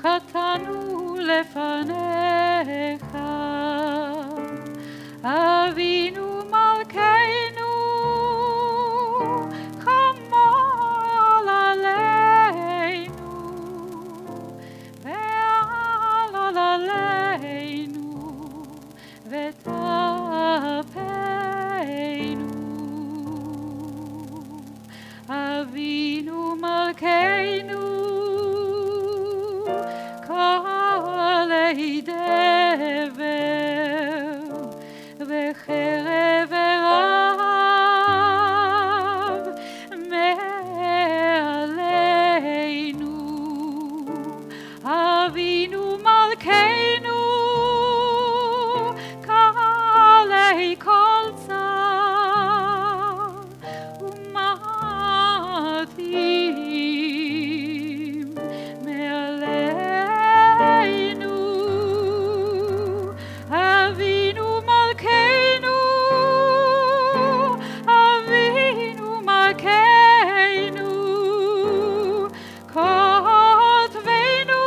חטאנו לפניך, אבינו מלכנו, חמול עלינו, ועל עלינו, וטפנו, אבינו מלכנו, דבר וחרב ורעב מעלינו, אבינו מלכנו, קהלי כל צר ומעטים מעלינו, כותבנו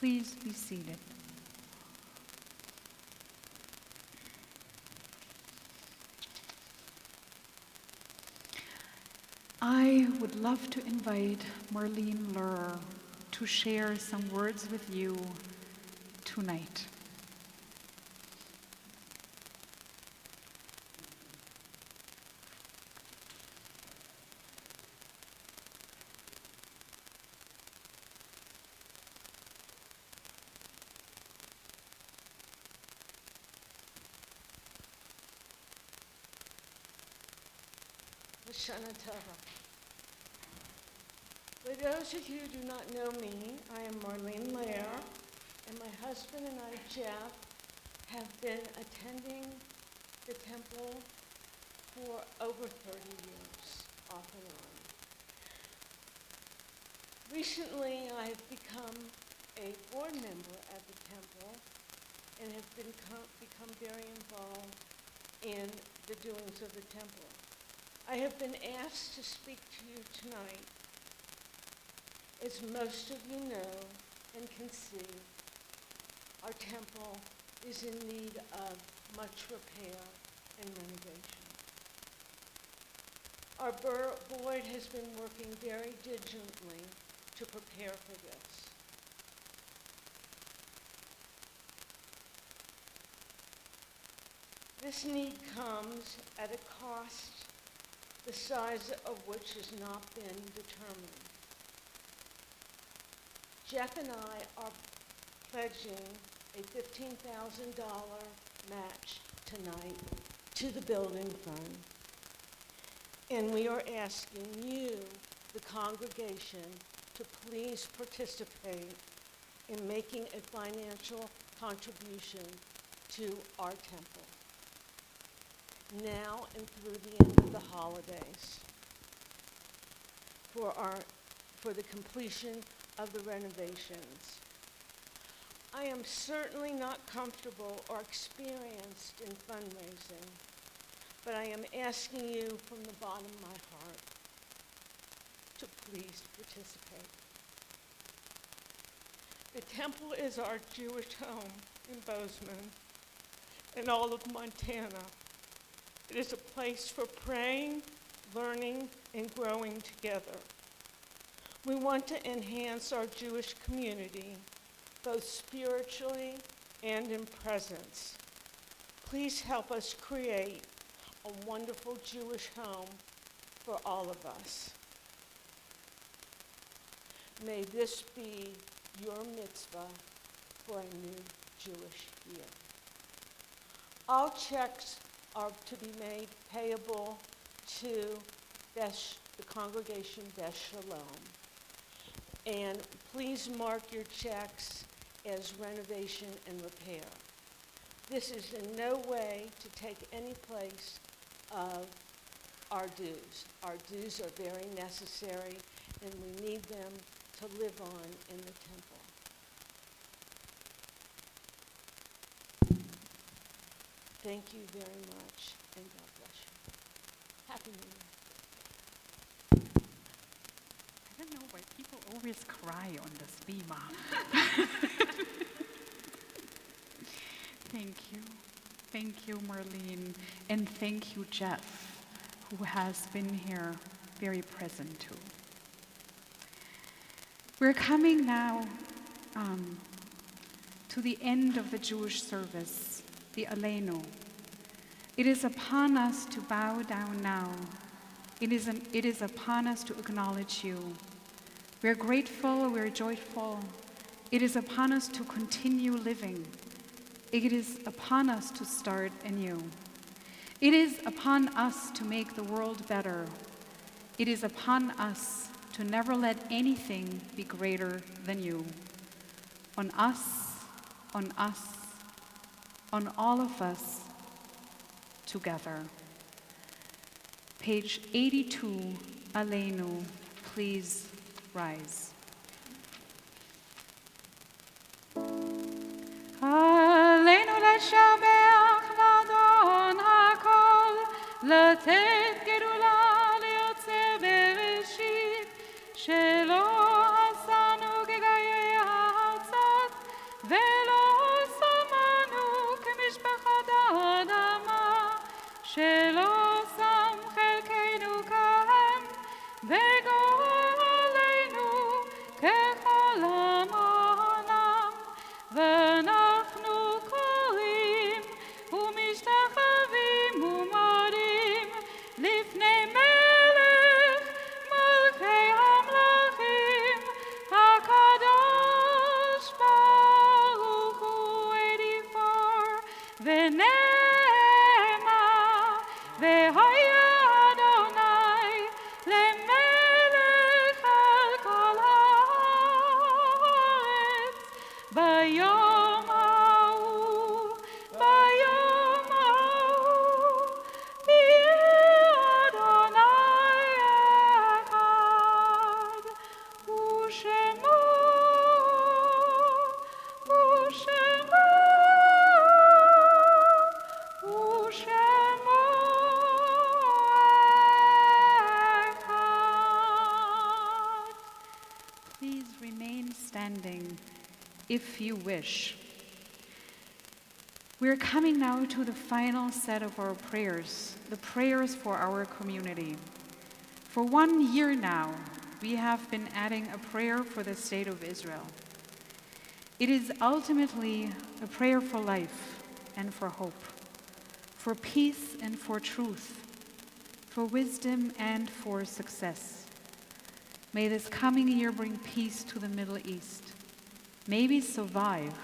Please be seated. I would love to invite Marlene Lurer to share some words with you tonight.
Shana Tova. For those of you who do not know me, I am Marlene Lair, and my husband and I, Jeff, have been attending the temple for over 30 years, off and on. Recently, I have become a board member at the temple and have become very involved in the doings of the temple. I have been asked to speak to you tonight. As most of you know and can see, our temple is in need of much repair and renovation. Our board has been working very diligently to prepare for this. This need comes at a cost the size of which has not been determined. Jeff and I are pledging a $15,000 match tonight to the building fund. And we are asking you, the congregation, to please participate in making a financial contribution to our temple now and through the end of the holidays for the completion of the renovations. I am certainly not comfortable or experienced in fundraising, but I am asking you from the bottom of my heart to please participate. The temple is our Jewish home in Bozeman and all of Montana. It is a place for praying, learning, and growing together. We want to enhance our Jewish community, both spiritually and in presence. Please help us create a wonderful Jewish home for all of us. May this be your mitzvah for a new Jewish year. All checks are to be made payable to the congregation Beth Shalom. And please mark your checks as renovation and repair. This is in no way to take any place of our dues. Our dues are very necessary, and we need them to live on in the temple. Thank you very much, and God bless you. Happy New Year.
I don't know why people always cry on this bima. Thank you. Thank you, Marlene. And thank you, Jeff, who has been here very present too. We're coming now to the end of the Jewish service, the Aleinu. It is upon us to bow down now. It is upon us to acknowledge you. We're grateful, we're joyful. It is upon us to continue living. It is upon us to start anew. It is upon us to make the world better. It is upon us to never let anything be greater than you. On us, on all of us together. Page 82, Aleinu, please rise. Aleinu לשבח לאדון הכל, לתת גדולה ליוצר בראשית, שלא עשנו כגויי הארצות, ביום ההוא, ביום ההוא, יהיה אדוני אחד, ושמו, ושמו, ושמו אחד. Please remain standing if you wish. We're coming now to the final set of our prayers, the prayers for our community. For 1 year now, we have been adding a prayer for the state of Israel. It is ultimately a prayer for life and for hope, for peace and for truth, for wisdom and for success. May this coming year bring peace to the Middle East. May we survive.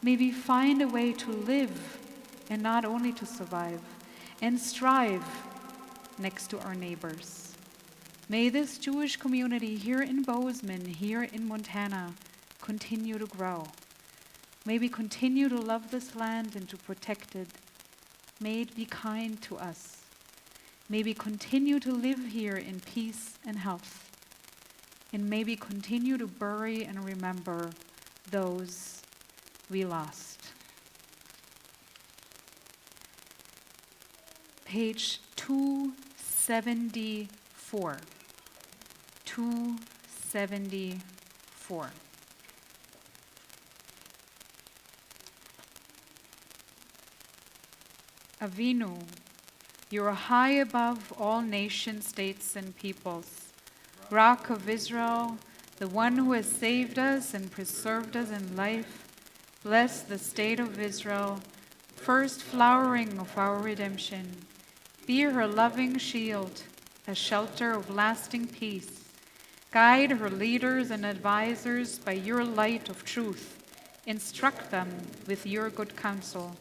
May we find a way to live and not only to survive, and strive next to our neighbors. May this Jewish community here in Bozeman, here in Montana, continue to grow. May we continue to love this land and to protect it. May it be kind to us. May we continue to live here in peace and health. And may we continue to bury and remember those we lost. Page 274. 274. Avinu, you are high above all nations, states, and peoples. Rock of Israel, the one who has saved us and preserved us in life, bless the state of Israel, first flowering of our redemption. Be her loving shield, a shelter of lasting peace. Guide her leaders and advisors by your light of truth. Instruct them with your good counsel.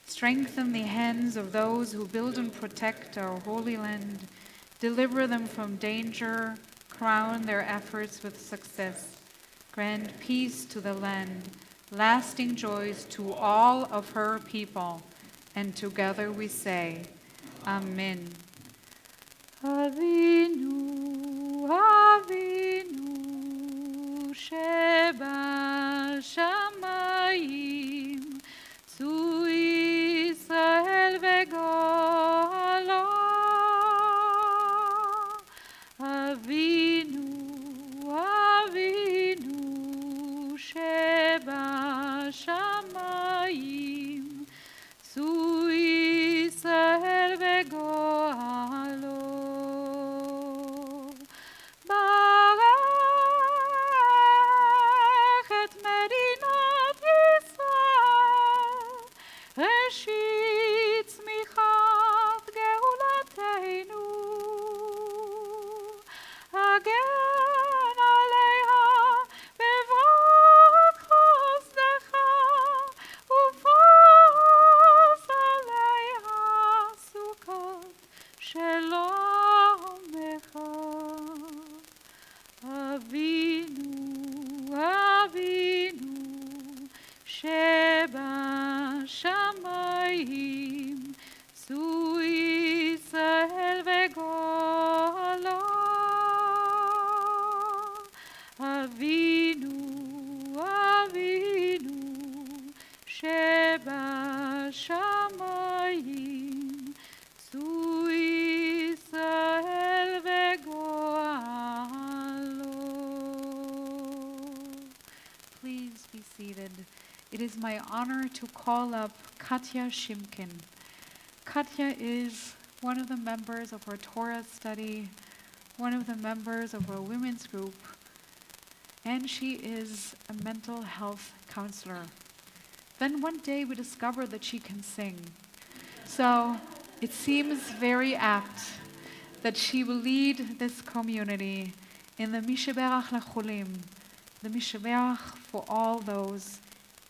Strengthen the hands of those who build and protect our holy land. Deliver them from danger. Crown their efforts with success. Grant peace to the land, lasting joys to all of her people. And together we say, Amen. Avinu, Avinu, Sheba Shamayim, Zu Yisrael v'Goalo. Avinu, Avinu, Sheba Shamayim, Zu Yisrael v'Goalo. Barech et Medinat Yisrael, Reshit tzmichat geulateinu. Again aleha bevrach chosnecha, ufos aleha sukkot shalom lecha. Avinu, Avinu, Sheba Shamayim, Zu Yisrael v'Goalo. Avinu, Avinu, Sheba Shamayim, Zu Yisrael v'Goalo. Please be seated. It is my honor to call up Katya Shimkin. Katya is one of the members of our Torah study, one of the members of our women's group, and she is a mental health counselor. Then one day we discovered that she can sing. So it seems very apt that she will lead this community in the Mishaberach Lechulim, the Mishaberach for all those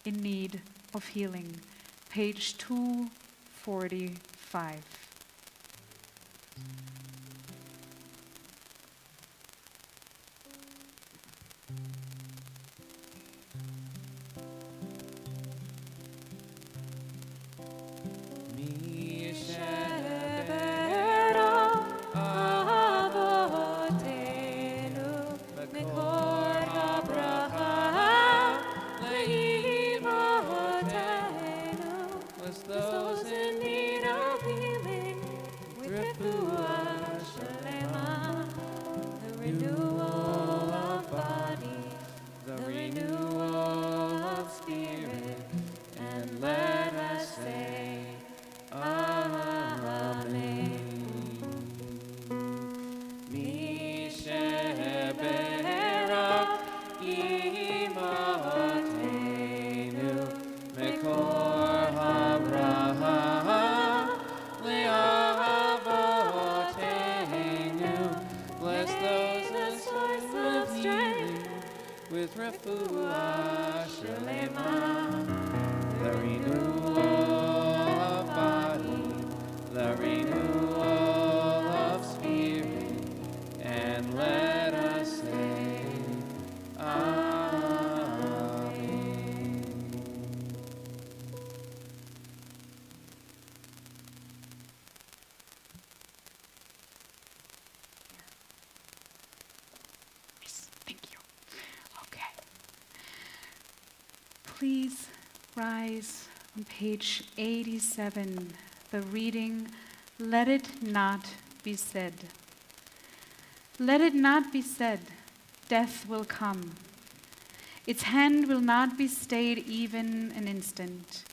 in need of healing. Page 245. Please rise on page 87, the reading, "Let it not be said." Let it not be said, death will come. Its hand will not be stayed even an instant,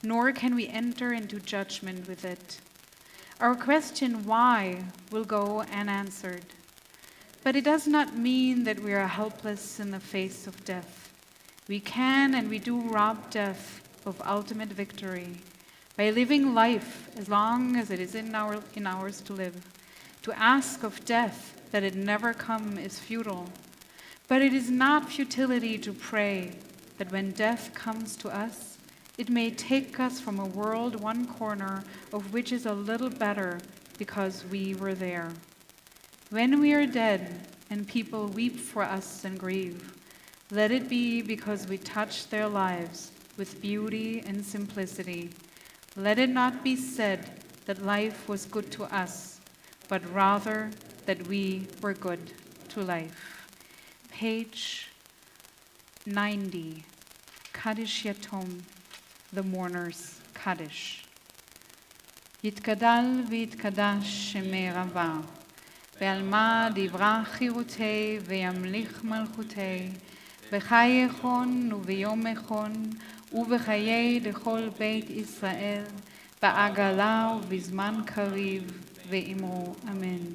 nor can we enter into judgment with it. Our question, why, will go unanswered. But it does not mean that we are helpless in the face of death. We can and we do rob death of ultimate victory by living life as long as it is in ours to live. To ask of death that it never come is futile. But it is not futility to pray that when death comes to us, it may take us from a world one corner of which is a little better because we were there. When we are dead and people weep for us and grieve, let it be because we touched their lives with beauty and simplicity. Let it not be said that life was good to us, but rather that we were good to life. Page 90, Kaddish Yatom, the mourner's Kaddish. יתגדל ויתקדש שמי רבה, ועלמה דברה חירותי וימליך מלכותי, בחיי חון וביום חון, ובחיי דכל בית ישראל, בעגלה ובזמן קריב, ואמרו אמן.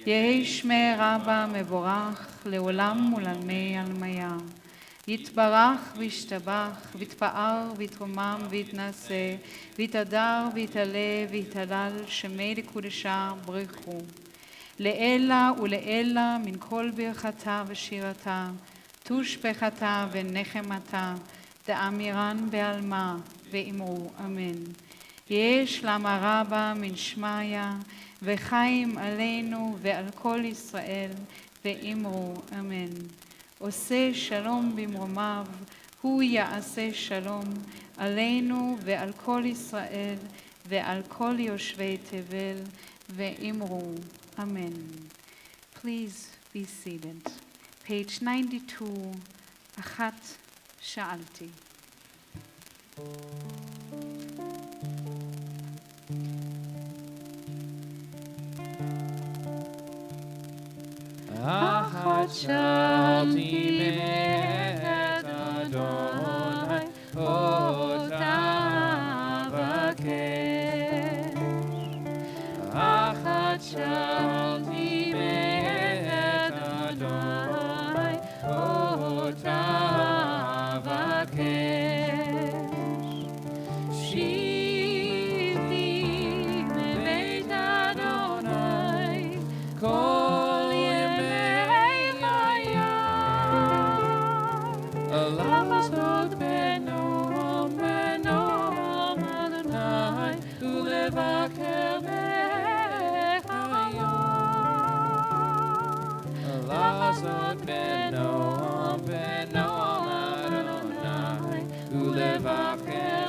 יהי שמי רבה מבורך לעולם ולעלמי עלמיה. יתברך וישתבח, ויתפאר ויתרומם ויתנשא, ויתהדר ויתעלה ויתהלל שמי לקודשה ברכו. לעילה ולעילה מן כל ברכתה ושירתה, תושבחתה ונחמתה, דאמירן בעלמה, ואמרו אמן. יש למה רבה מן שמיה, וחיים עלינו ועל כל ישראל, ואמרו אמן. עושה שלום במרומיו, הוא יעשה שלום עלינו ועל כל ישראל, ועל כל יושבי תבל, ואמרו אמן. Please be seated. Page 92, אחת שאלתי.
אחת שאלתי מאת אדוני, אותה אבקש. אחת שאלתי מאת אדוני, אותה אבקש. שבתי בבית אדוני, כל לעשות בנועם בנועם אדוני ולבקר בחיון. לעשות בנועם בנועם אדוני ולבקר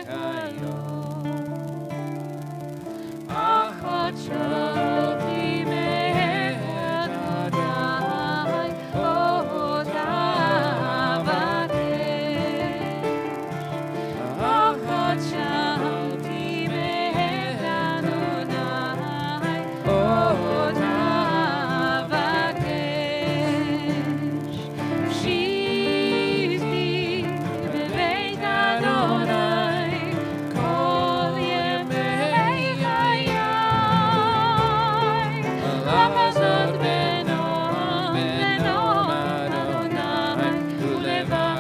בחיון. אחת שאלתי מאת אדוני, אותה אחת שאלתי מאת אדוני, אותה אבקש. שבתי בבית אדוני כל ימי חיי, לעשות בנועם בנועם אדוני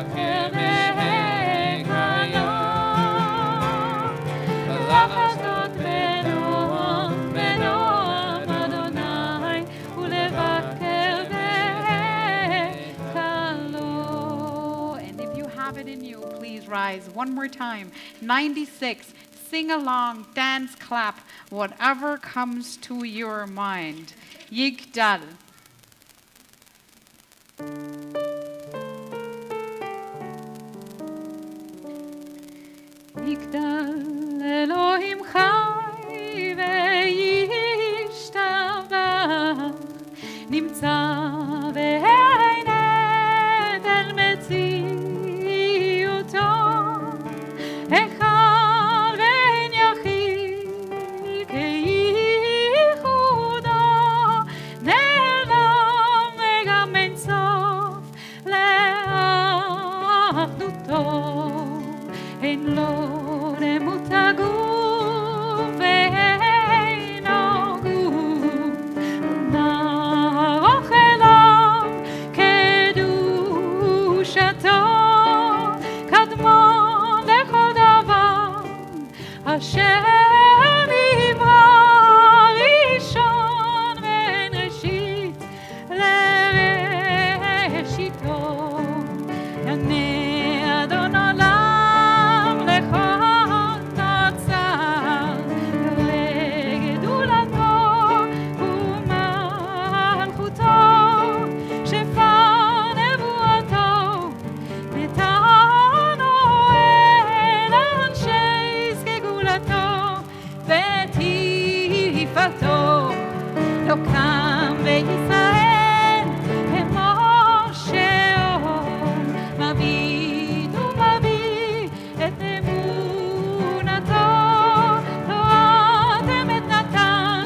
ולבקר לעשות בנועם בנועם אדוני ולבקר בקלו.
And if you have it in you, please rise one more time. 96, sing along, dance, clap, whatever comes to your mind. Yigdal.
יגדל אלוהים חי וישתבח, נמצא בעיני אל מציל,
קדושתו קדמון לכל דבר אשר נברא ראשון ואין ראשית לראשיתו יענה אדון עולם לכל נוצר לגדולתו ומלכותו שפר נבואתו נתנו אל אנשי סגולתו ותפארתו לא קם בישראל כמו שאול מביט ומביא את אמונתו תורתם את נתן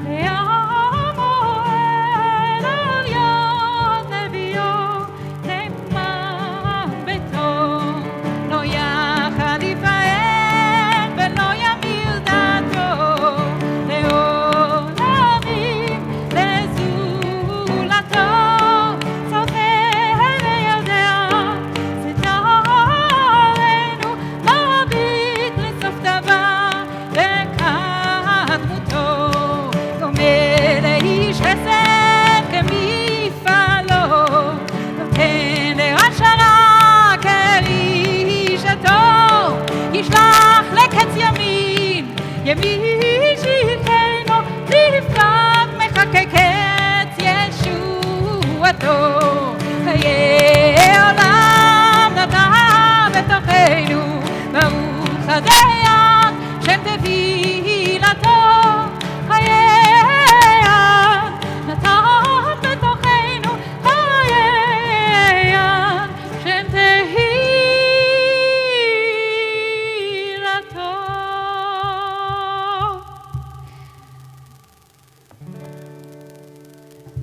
לעמו אל על יד נביאו למען ביתו לא יחד יפאר ולא ימיר דתו לעולמים לזולתו צופה ויודע סתרנו מביט לסוף דבר וקדמותו דומה לאיש חסד כמפעלו נותן לרשע רע כאישתו ישלח לקץ ימין ימין שילחנו לפלג מחכה קץ ישועתו חיי עולם נתן בתוכנו ברוך הדיין שם תפילתו חיי נתן בתוכנו חיי שם תהילתו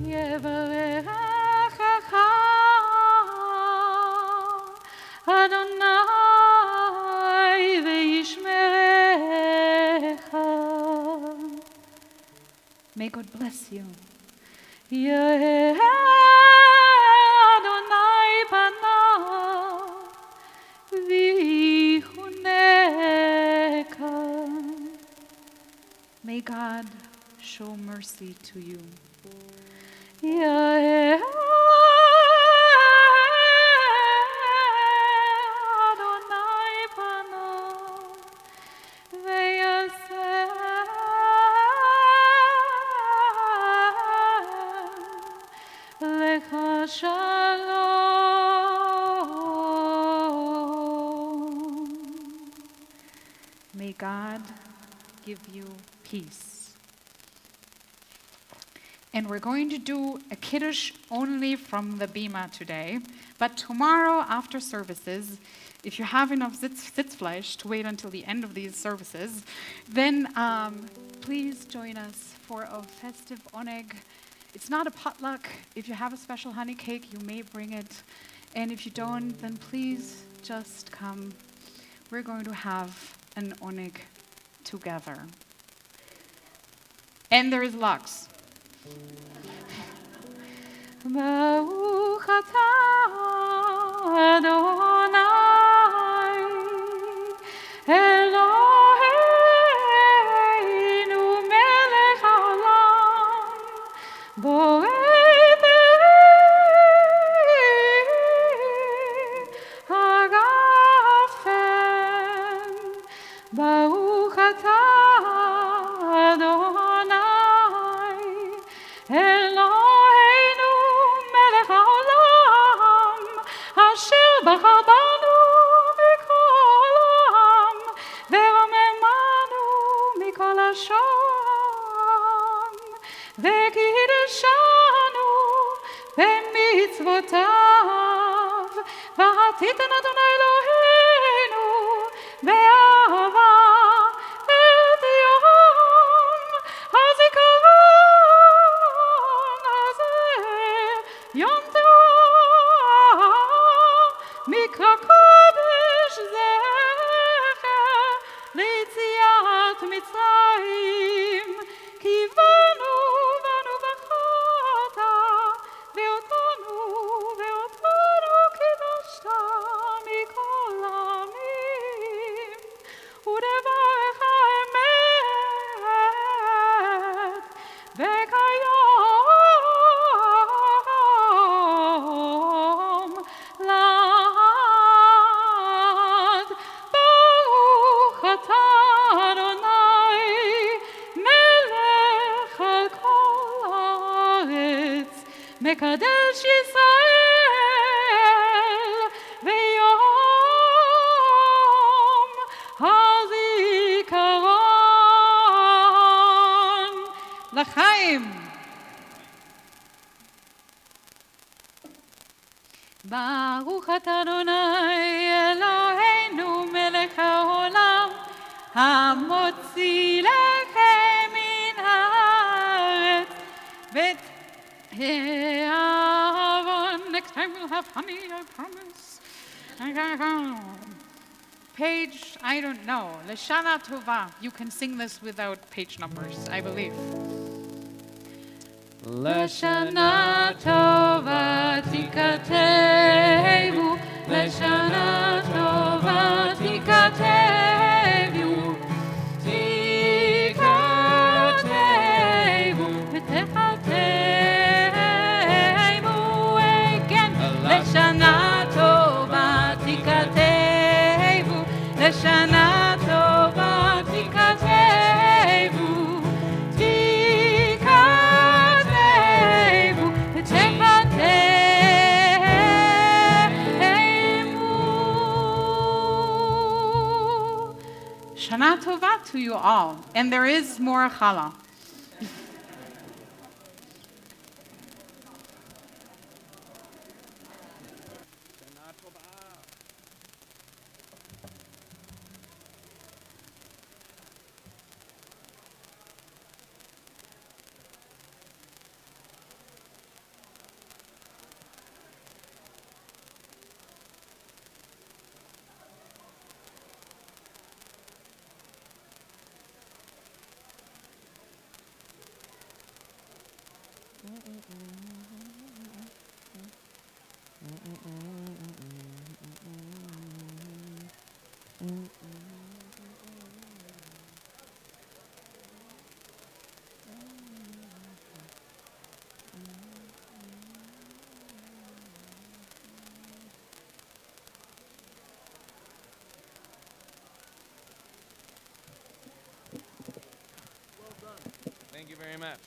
יברכך אדוני וישמרך.
May God bless you.
יהא אדוני פניו ויחונך.
May God show mercy to you.
יהא אדוני פניו ויעשה לך שלום.
May God give you peace. And we're going to do a kiddush only from the bima today. But tomorrow after services, if you have enough sitzfleisch to wait until the end of these services, then please join us for a festive oneg. It's not a potluck. If you have a special honey cake, you may bring it. And if you don't, then please just come. We're going to have an oneg together. And there is lox.
ברוך אתה אדוני אלוהינו מלך העולם בורא פרי הגפן ברוך אתה אדוני אלוהינו מלך העולם אשר בחר בנו מכל העם ורוממנו מכל לשון וקידשנו במצוותיו ועתיתן אדוני אלוהינו באהבה את יום הזיכרון הזה יום תרועה מקרא קודש זכר ליציאת מצרים קיוונו בנו בחרת ואותנו קידשת ברוך אתה אדוני אלוהינו מלך העולם המוציא לחם מן הארץ ואת הארון. Next time we'll have honey, I promise. Page, I don't know. Lashana Tova. You can sing this without page numbers, I believe. Lashana Tova Tikatevu. Lashana Tova Tikatevu. Tikatevu. Tikatevu again. Lashana Tova Tikatevu. Lashana Tova Tikatevu. Tikatevu. Tikatevu. Shana Tova to you all. And there is more challah.
Thank you very much.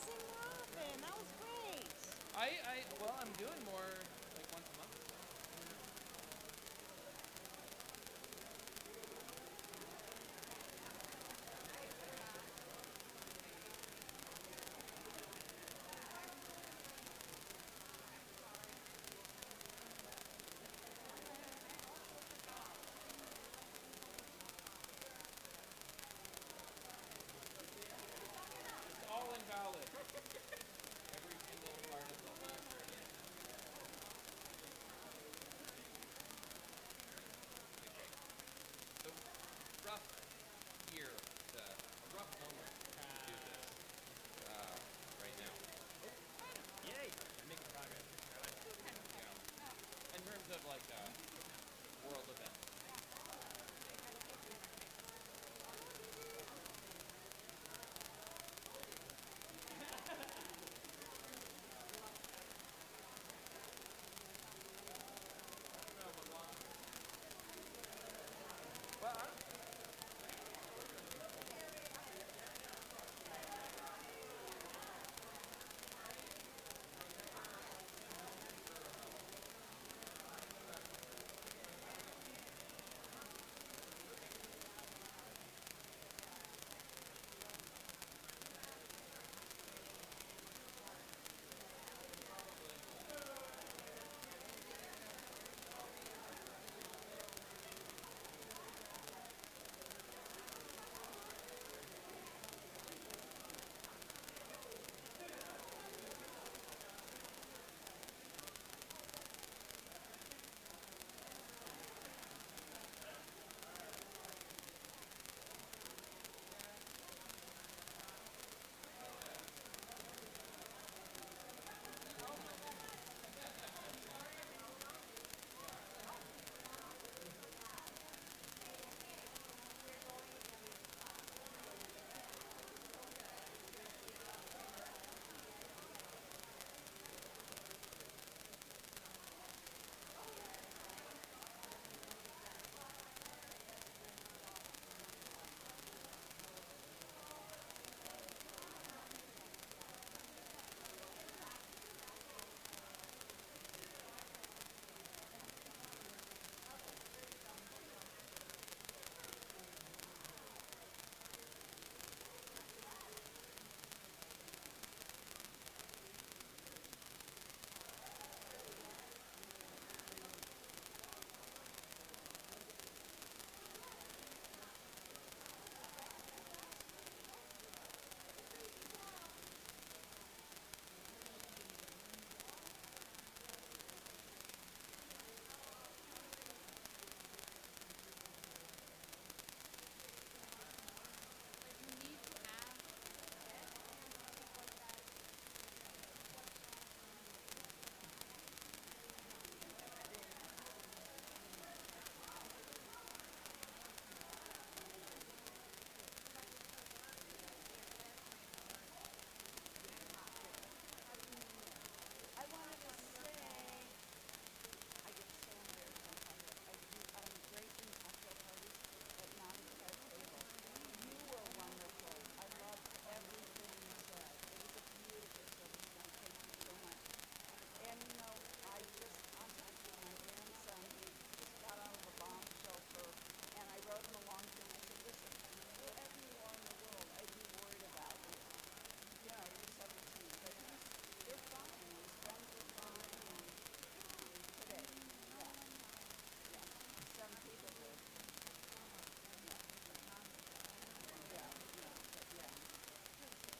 sing Robin. That was great.
Well, I'm doing more like once a month or so. It's all invalid.